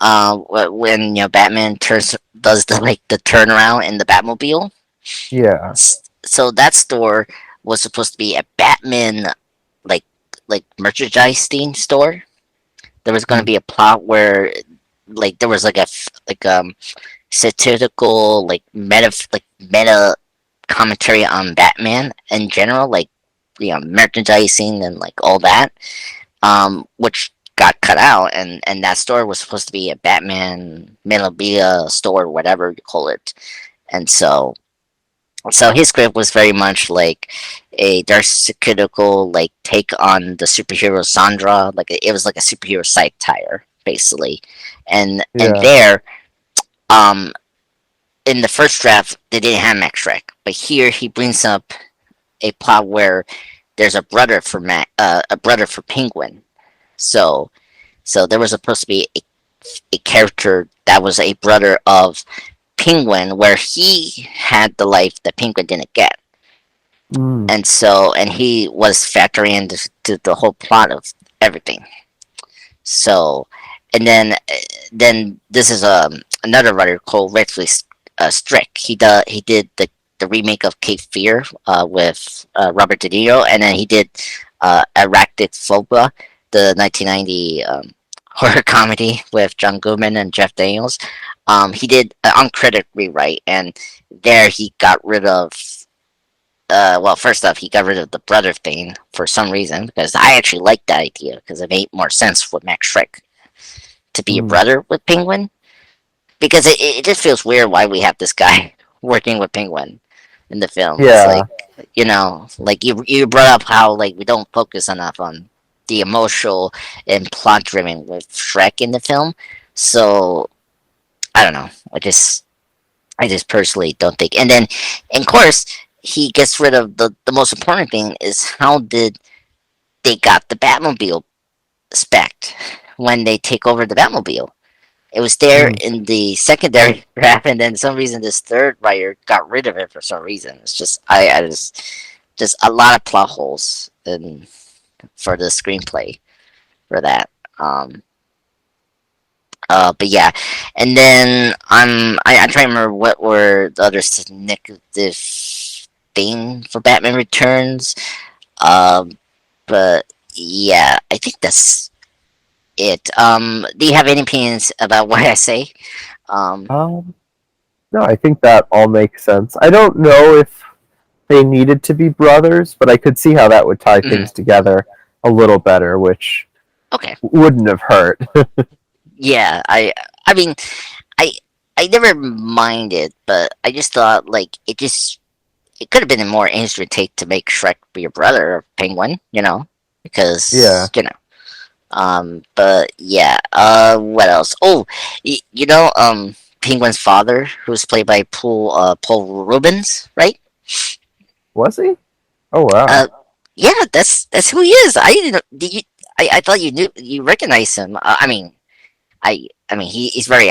when you know Batman turns does the like the turnaround in the Batmobile. yeah. So that store was supposed to be a Batman like merchandise theme store. There was going to Mm. be a plot where like there was like satirical like meta commentary on Batman in general, like you know merchandising and like all that, which got cut out, and that store was supposed to be a Batman memorabilia store, whatever you call it, and so his script was very much like a dark satirical like take on the superhero Sandra, like it was like a superhero satire basically, and Yeah. there um in the first draft they didn't have Max Shreck, but here he brings up a plot where there's a brother for a brother for Penguin. So there was supposed to be a character that was a brother of Penguin, where he had the life that Penguin didn't get, Mm. and he was factoring into to the whole plot of everything. So, and then this is another writer called Redley Strick. He did the remake of Cape Fear with Robert De Niro, and then he did Arachnophobia, the 1990 horror comedy with John Goodman and Jeff Daniels. He did an uncredited rewrite, and there he got rid of. Well, first off, he got rid of the brother thing for some reason because I actually liked that idea because it made more sense for Max Shreck to be a Mm. brother with Penguin because it just feels weird why we have this guy working with Penguin in the film. It's Yeah. like you know, like you brought up how like we don't focus enough on the emotional and plot driven with Shrek in the film. So I don't know. I just personally don't think. And then, of course, he gets rid of the most important thing is how did they got the Batmobile spec when they take over the Batmobile. It was there Mm. in the secondary draft, and then some reason this third writer got rid of it for some reason. It's just I just a lot of plot holes in for the screenplay for that. But yeah, and then I'm trying to remember what were the other significant thing for Batman Returns. Um, but yeah, I think that's it. Do you have any opinions about what I say? Um, Um, no, I think that all makes sense. I don't know if they needed to be brothers, but I could see how that would tie mhm. things together a little better, which Okay. wouldn't have hurt. Yeah, I mean, I I never minded, but I just thought like it could have been a more interesting take to make Shrek be your brother or Penguin, you know, Yeah. because you know. But yeah. What else? Oh, you know, Penguin's father, who's played by Paul Rubens, right? Was he? Oh wow. Uh, yeah, that's who he is. I didn't. Did you? I thought you recognized him. I mean he's very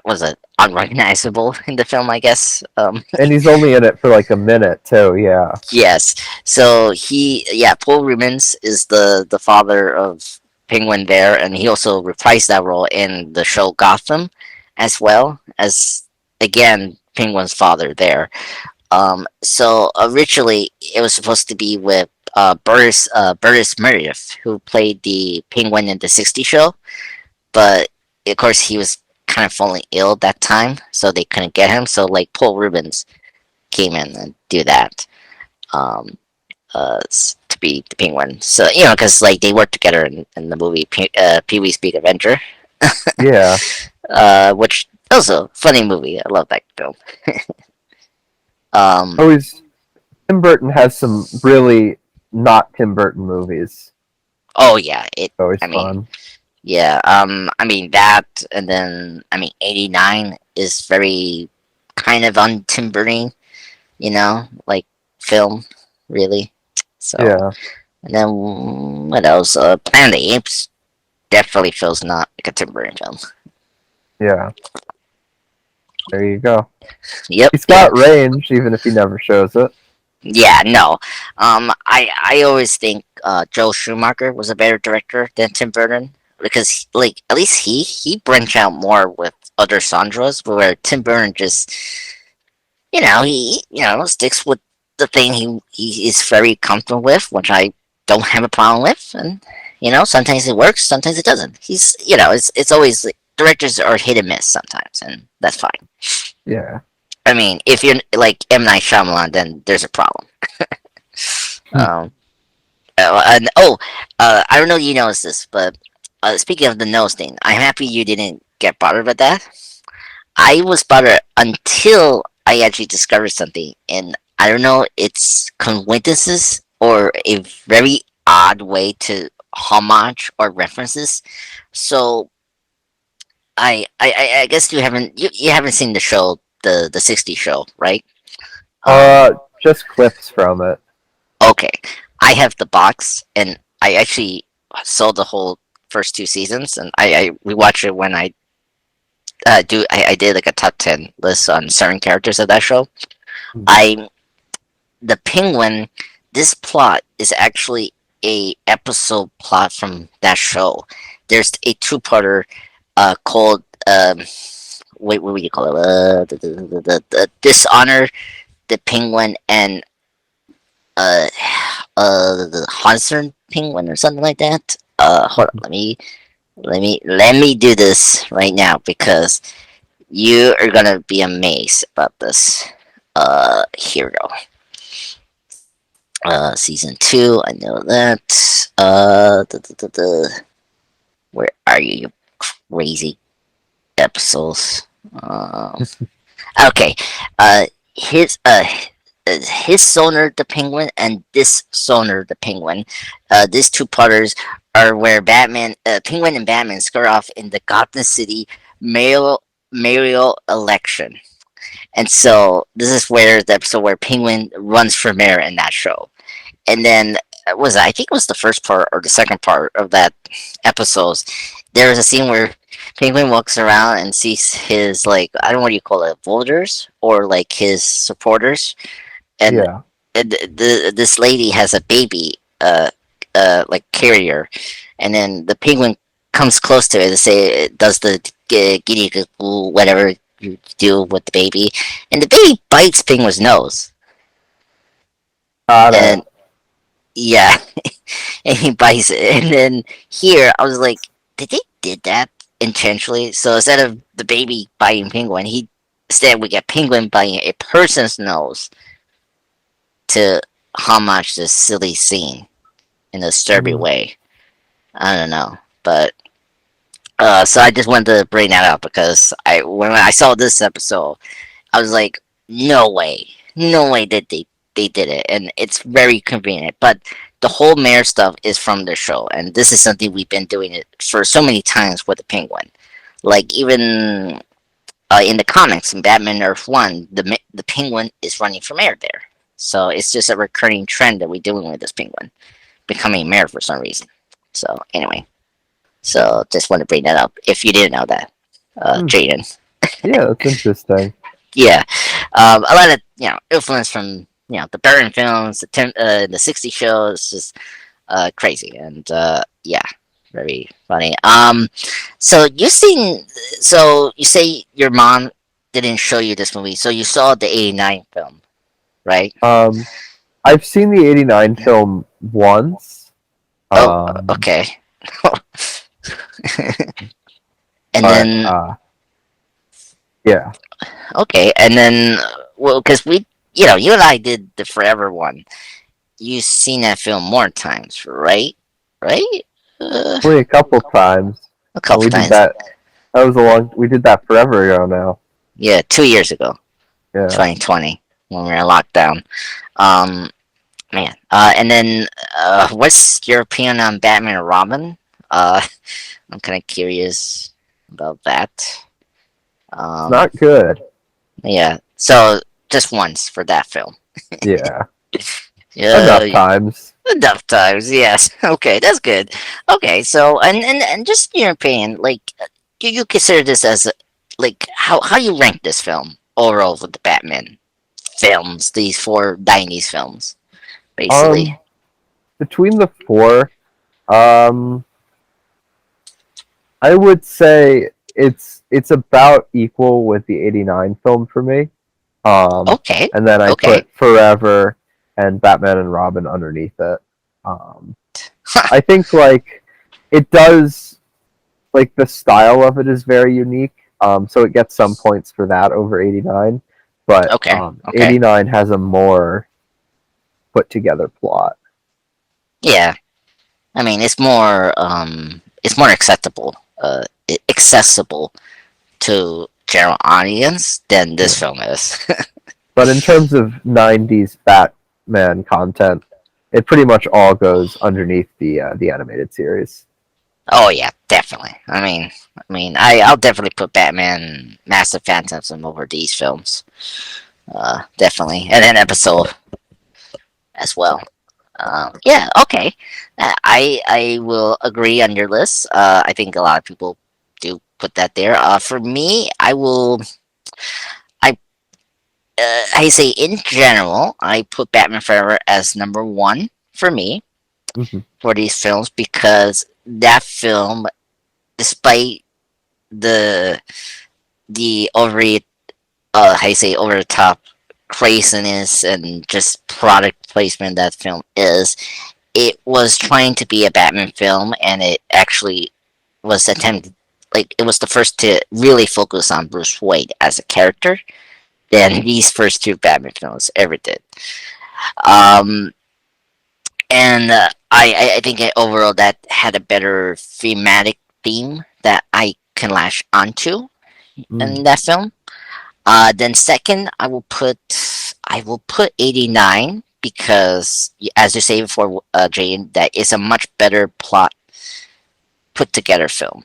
was it unrecognizable in the film, I guess. And he's only in it for like a minute too. Yeah. Yes. So yeah, Paul Rubens is the father of Penguin there, and he also reprised that role in the show Gotham. as well as, again, Penguin's father there. So originally it was supposed to be with Burtis Meredith, who played the Penguin in the '60s show, but of course he was kind of falling ill that time, so they couldn't get him. So like Paul Rubens came in and do that. Um, to be the Penguin. So because like they worked together in the movie Pee Wee's Big Adventure, Yeah. which also funny movie. I love that film. Um, Always Tim Burton has some really not Tim Burton movies. oh yeah, it. Always I mean, fun. yeah. I mean that, and then I mean '89 is very kind of on Tim Burton, like film, really. So, Yeah. and then what else? Planet of the Apes definitely feels not like a Tim Burton film. Yeah. There you go. Yep, He's yep. got range, even if he never shows it. Yeah, no. I always think Joel Schumacher was a better director than Tim Burton because, like, at least he branched out more with other genres, where Tim Burton just, he sticks with the thing he is very comfortable with, which I don't have a problem with, and sometimes it works, sometimes it doesn't. It's always like, directors are hit and miss sometimes, and that's fine. Yeah. I mean, if you're like M Night Shyamalan, then there's a problem. Hmm. Um, and I don't know if you noticed this, but speaking of the nose thing, I'm happy you didn't get bothered with that. I was bothered until I actually discovered something, and I don't know, it's coincidences or a very odd way to homage or references. So I guess you haven't seen the show, the '60s show, right? Um, Just clips from it. okay, I have the box, and I actually saw the whole first two seasons, and I rewatched it when I did like a top 10 list on certain characters of that show. Hmm. I the Penguin. This plot is actually a episode plot from that show. There's a two-parter called wait, what would you call it? The Dishonor, the Penguin, and uh the Hansard Penguin or something like that. Hold on, let me do this right now because you are gonna be amazed about this. Here we go. Season two, I know that. Where are you, you crazy episodes? Um, okay. Uh, his uh, his Sonar the Penguin and this Sonar the Penguin. These two parters are where Penguin and Batman square off in the Gotham City mayoral election. And so this is where the episode where Penguin runs for mayor in that show. And then I think it was the first part or the second part of that episode. There was a scene where Penguin walks around and sees his, like, I don't know what you call it, voters or like his supporters, and, Yeah. this lady has a baby, like carrier, and then the Penguin comes close to it and say, does the giddy whatever you do with the baby, and the baby bites Penguin's nose, Got it. and yeah, and he bites it. And then here, I was like, did they did that intentionally? So instead of the baby biting Penguin, instead we get Penguin biting a person's nose to homage this silly scene in a disturbing Hmm. way. I don't know, but so I just wanted to bring that up because when I saw this episode, I was like, no way that they did it, and it's very convenient. But the whole mayor stuff is from the show, and this is something we've been doing it for so many times with the Penguin. Like even in the comics, in Batman Earth One, the Penguin is running for mayor there. So it's just a recurring trend that we're doing with this Penguin becoming mayor for some reason. So anyway, so just want to bring that up if you didn't know that, Hmm. Jaden. Yeah, that's interesting. Yeah, a lot of influence from the Burton films, the '60s shows, just crazy, and yeah. very funny. So you seen? So you say your mom didn't show you this movie, so you saw the '89 film, right? Um, I've seen the '89 film once, Oh, um, okay. And but then yeah, okay, and then well, because you and I did the Forever one. You've seen that film more times, right? Right? Uh, only a couple times. a couple We did times. that. That was a long. We did that forever ago now. Yeah, 2 years ago, Yeah. 2020, when we were in lockdown. Um, Man. And then, what's your opinion on Batman and Robin? Uh, I'm kind of curious about that. It's Um, not good. yeah. So just once for that film. Yeah. Yeah, Enough times. enough times. Yes. Okay, that's good. Okay, so and just in your opinion, like, do you consider this as like how you rank this film overall with the Batman films, these four '90s films, basically? Um, Between the four, um, I would say it's about equal with the '89 film for me. Um, Okay. and then I Okay. put Forever and Batman and Robin underneath it. Um, I think like it does like the style of it is very unique. So it gets some points for that over '89, but Okay. Okay. '89 has a more put together plot. Yeah. I mean, it's more acceptable, accessible to general audience than this Yeah. film is. But in terms of '90s Batman content, it pretty much all goes underneath the animated series. Oh yeah, definitely. I'll definitely put Batman Massive Phantasm over these films. Definitely, and an episode as well. Yeah, okay. I will agree on your list. I think a lot of people do put that there. For me, I I say in general, I put Batman Forever as number one for me Hmm. for these films because that film, despite the over how you say over the top craziness and just product placement that film is, it was trying to be a Batman film, and it actually was attempted. Like it was the first to really focus on Bruce Wayne as a character than these first two Batman films ever did. Um, and I think overall that had a better thematic theme that I can lash onto Mm. in that film. Then second, I will put '89 because, as you say before, Jane, that is a much better plot put together film.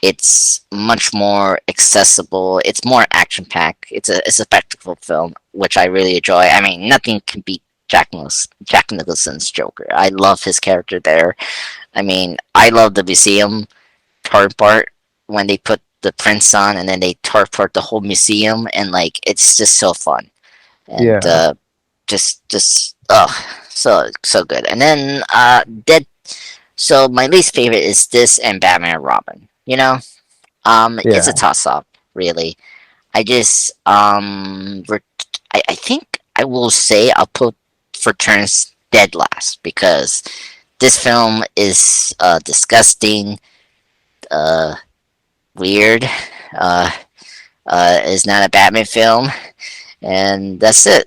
It's much more accessible. It's more action packed. It's a spectacle film, which I really enjoy. I mean, nothing can beat Jack Nicholson's Joker. I love his character there. I mean, I love the museum part when they put the prints on and then they tore apart the whole museum, and like it's just so fun and Yeah, just so good. And then dead. So my least favorite is this and Batman and Robin. It's a yeah, toss up, really. I just I think I will say I'll put For Turns dead last because this film is disgusting, uh, weird. Uh, is not a Batman film, and that's it.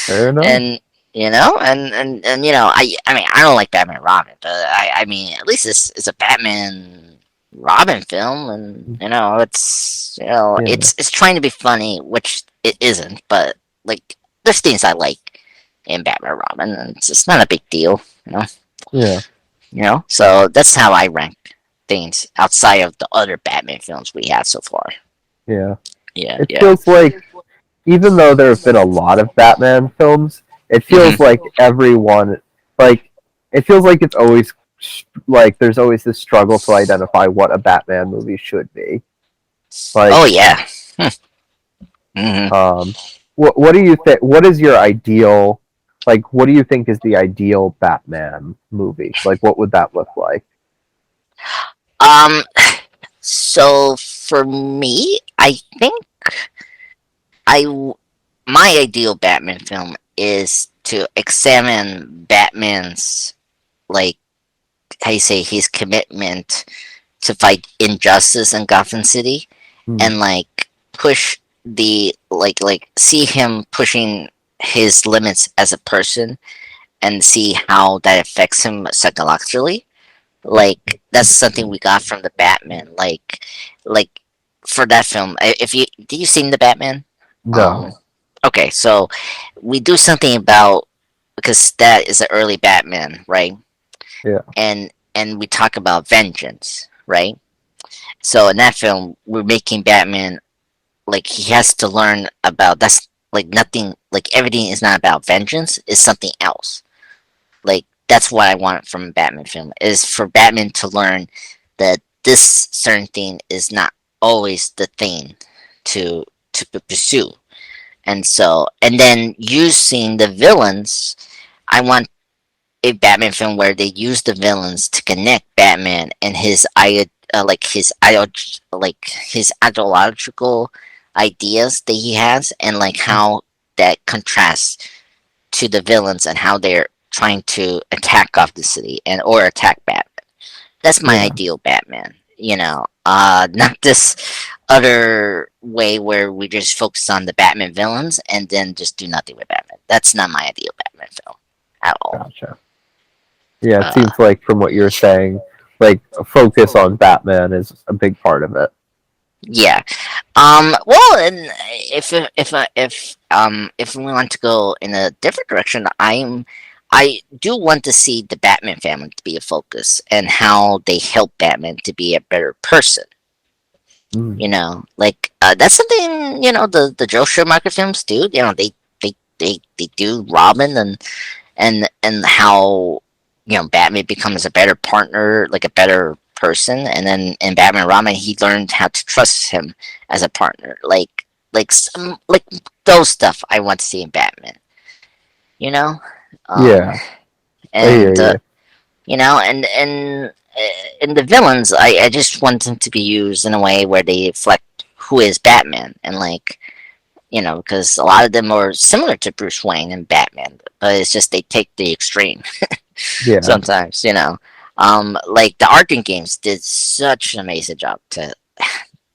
fair enough. And I mean I don't like Batman and Robin, but I mean at least this is a Batman Robin film, and Yeah, it's trying to be funny, which it isn't, but like there's things I like in Batman and Robin, and it's just not a big deal, you know. yeah, So that's how I rank things outside of the other Batman films we had so far. yeah. Yeah, It yeah. feels like even though there have been a lot of Batman films, it feels Hmm. like everyone like it feels like it's always like there's always this struggle to identify what a Batman movie should be. Oh Like, yeah. Hmm. um, what do you think? What is your ideal? Like, what do you think is the ideal Batman movie? Like, what would that look like? Um, so for me, I think I my ideal Batman film is to examine Batman's, like, how you say, his commitment to fight injustice in Gotham City, Hmm. and like push the see him pushing his limits as a person, and see how that affects him psychologically. Like that's something we got from the Batman. Like for that film, if you did you see the Batman? Um, No. okay, so we do something about, because that is the early Batman, right? Yeah. And we talk about vengeance, right? So in that film, we're making Batman, like, he has to learn about, that's like nothing, like everything is not about vengeance, it's something else. Like that's what I want from a Batman film, is for Batman to learn that this certain thing is not always the thing to pursue. And so, and then using the villains, I want a Batman film where they use the villains to connect Batman and his like his ideological ideas that he has, and like how that contrasts to the villains and how they're trying to attack Gotham City and or attack Batman. That's my Yeah. ideal Batman. You know, not this other way where we just focus on the Batman villains and then just do nothing with Batman. That's not my ideal Batman film at all. Gotcha. Yeah, it Uh, seems like from what you're saying, like a focus on Batman is a big part of it. yeah. Well, and if we want to go in a different direction, I do want to see the Batman family to be a focus and how they help Batman to be a better person. Mm. You know, like that's something, the Joe Schumacher films do. You know, they do Robin, and how, Batman becomes a better partner, like a better person, and then in Batman Robin he learned how to trust him as a partner, like those stuff I want to see in Batman, you know. um Yeah, I hear and you. and the villains, I just want them to be used in a way where they reflect who is Batman, and like, because a lot of them are similar to Bruce Wayne and Batman, but it's just they take the extreme Yeah, sometimes, like the Arkham games did such an amazing job to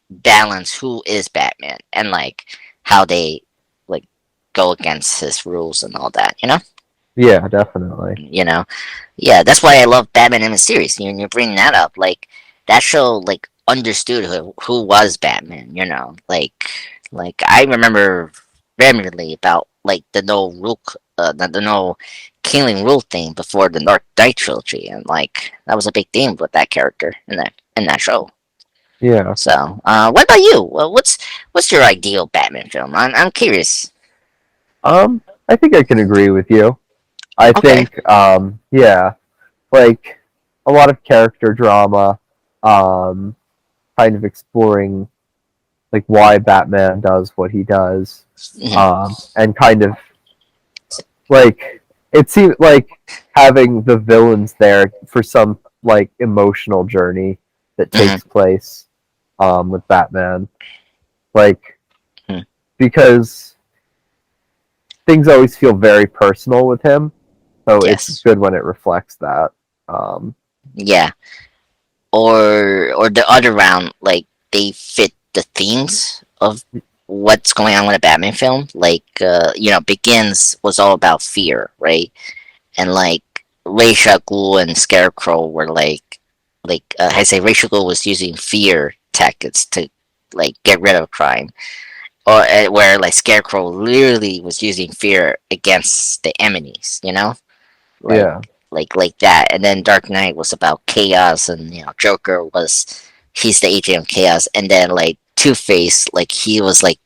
balance who is Batman and like how they like go against his rules and all that, yeah, definitely. you know, yeah, that's why I love Batman in the series. You bring that up, like that show, like understood who was Batman. Like I remember vividly about like the no rule, the no killing rule thing before the Dark Knight trilogy, and like that was a big theme with that character in that show. Yeah. So, what about you? Well, what's your ideal Batman film? I'm curious. I think I can agree with you. I Okay. think, yeah, like a lot of character drama, um, kind of exploring like why Batman does what he does, Hmm. and kind of like it seems like having the villains there for some like emotional journey that Hmm. takes place, with Batman, like Hmm. because things always feel very personal with him, so it's Yes. good when it reflects that. Um, Yeah. Or the other round, like they fit the themes of what's going on with a Batman film. Like, Begins was all about fear, right? And like Ra's al Ghul and Scarecrow were I say Ra's al Ghul was using fear tactics to like get rid of crime, or where like Scarecrow literally was using fear against the enemies, like yeah, like that. And then Dark Knight was about chaos, and Joker was, he's the agent of chaos. And then like Two Face, like he was like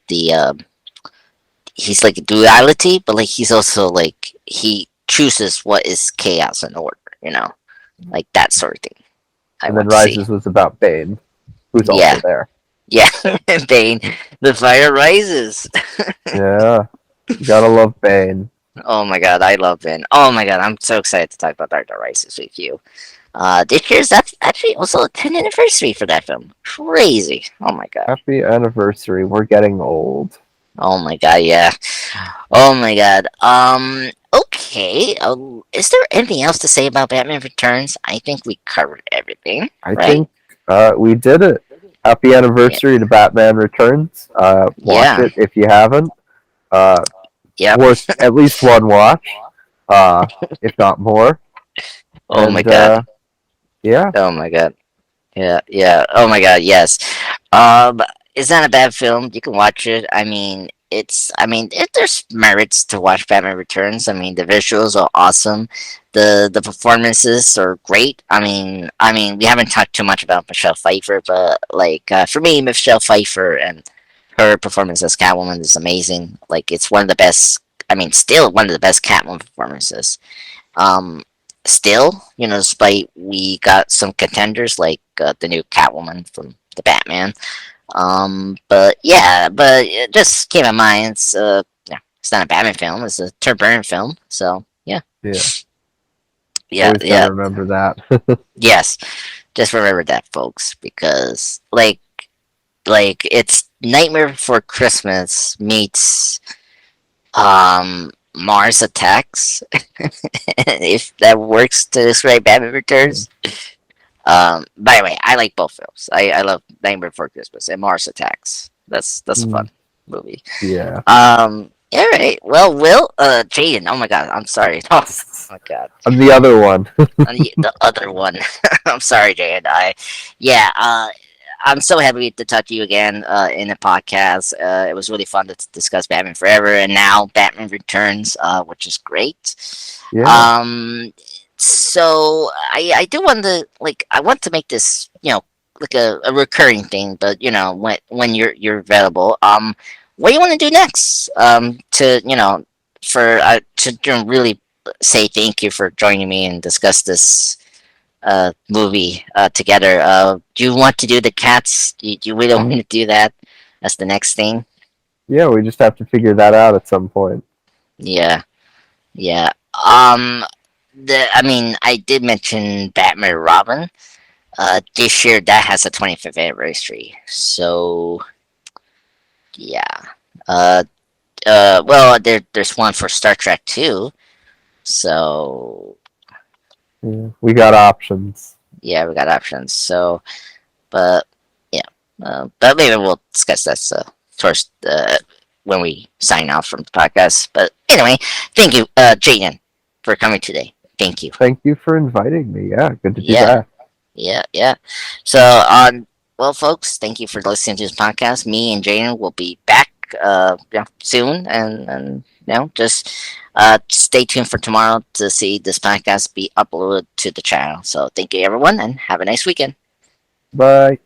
he's like duality, but like he's also like he chooses what is chaos and order, like that sort of thing I and then want to see. Rises was about Bane, who's also Yeah, there. yeah. Bane, the fire rises. Yeah, you gotta love Bane. Oh my god, I love Bane. Oh my god, I'm so excited to talk about Dark Knight Rises with you. This year's that's actually also a 10th anniversary for that film. Crazy. Oh my god. Happy anniversary. We're getting old. Oh my god. Yeah. Oh my god. Okay. Is there anything else to say about Batman Returns? I think we covered everything, I right? think we did it. Happy Yeah. anniversary to Batman Returns. Watch Yeah. it if you haven't. Uh, Yep. worth at least one watch, uh, if not more. Oh my And god. yeah, Oh my god. Yeah, yeah. Oh my god, yes. Um, it's not a bad film. You can watch it. I mean, there's merits to watch Batman Returns. I mean, the visuals are awesome. The performances are great. I mean, we haven't talked too much about Michelle Pfeiffer, but like for me, Michelle Pfeiffer and her performance as Catwoman is amazing. Like it's one of the best. I mean, still one of the best Catwoman performances. Um, Still, despite we got some contenders like the new Catwoman from the Batman. But yeah, but just keep in mind, yeah, it's not a Batman film; it's a Tim Burton film. So yeah, yeah. yeah, Always gotta yeah, remember that. yes. Just remember that, folks, because like it's Nightmare Before Christmas meets Mars Attacks, if that works to describe Batman Returns. By the way, I like both films. I love Nightmare Before Christmas and Mars Attacks. That's a Mm, fun movie. yeah. All right. Well, Jaedyn. Oh my God, I'm sorry. Oh my God, I'm the other one. and the other one. I'm sorry, Jaedyn. Yeah. I'm so happy to talk to you again in the podcast. It was really fun to discuss Batman Forever, and now Batman Returns, which is great. Yeah. Um, so I do want to I want to make this like a recurring thing, but when you're available, what do you want to do next? To for to really say thank you for joining me and discuss this movie together. Do you want to do the cats? Do you really want me to do that? That's the next thing. Yeah, we just have to figure that out at some point. Yeah, yeah. I did mention Batman and Robin. This year that has a 25th anniversary. So yeah. Uh, well, there's one for Star Trek too. So Yeah. We got options. yeah, we got options. So, but yeah, but maybe we'll discuss that towards when we sign off from the podcast. But anyway, thank you, Jaden, for coming today. Thank you. Thank you for inviting me. Yeah, good to be Yeah, back. yeah, yeah. So, well, folks, thank you for listening to this podcast. Me and Jaden will be back, soon, and just stay tuned for tomorrow to see this podcast be uploaded to the channel. So, thank you, everyone, and have a nice weekend. Bye.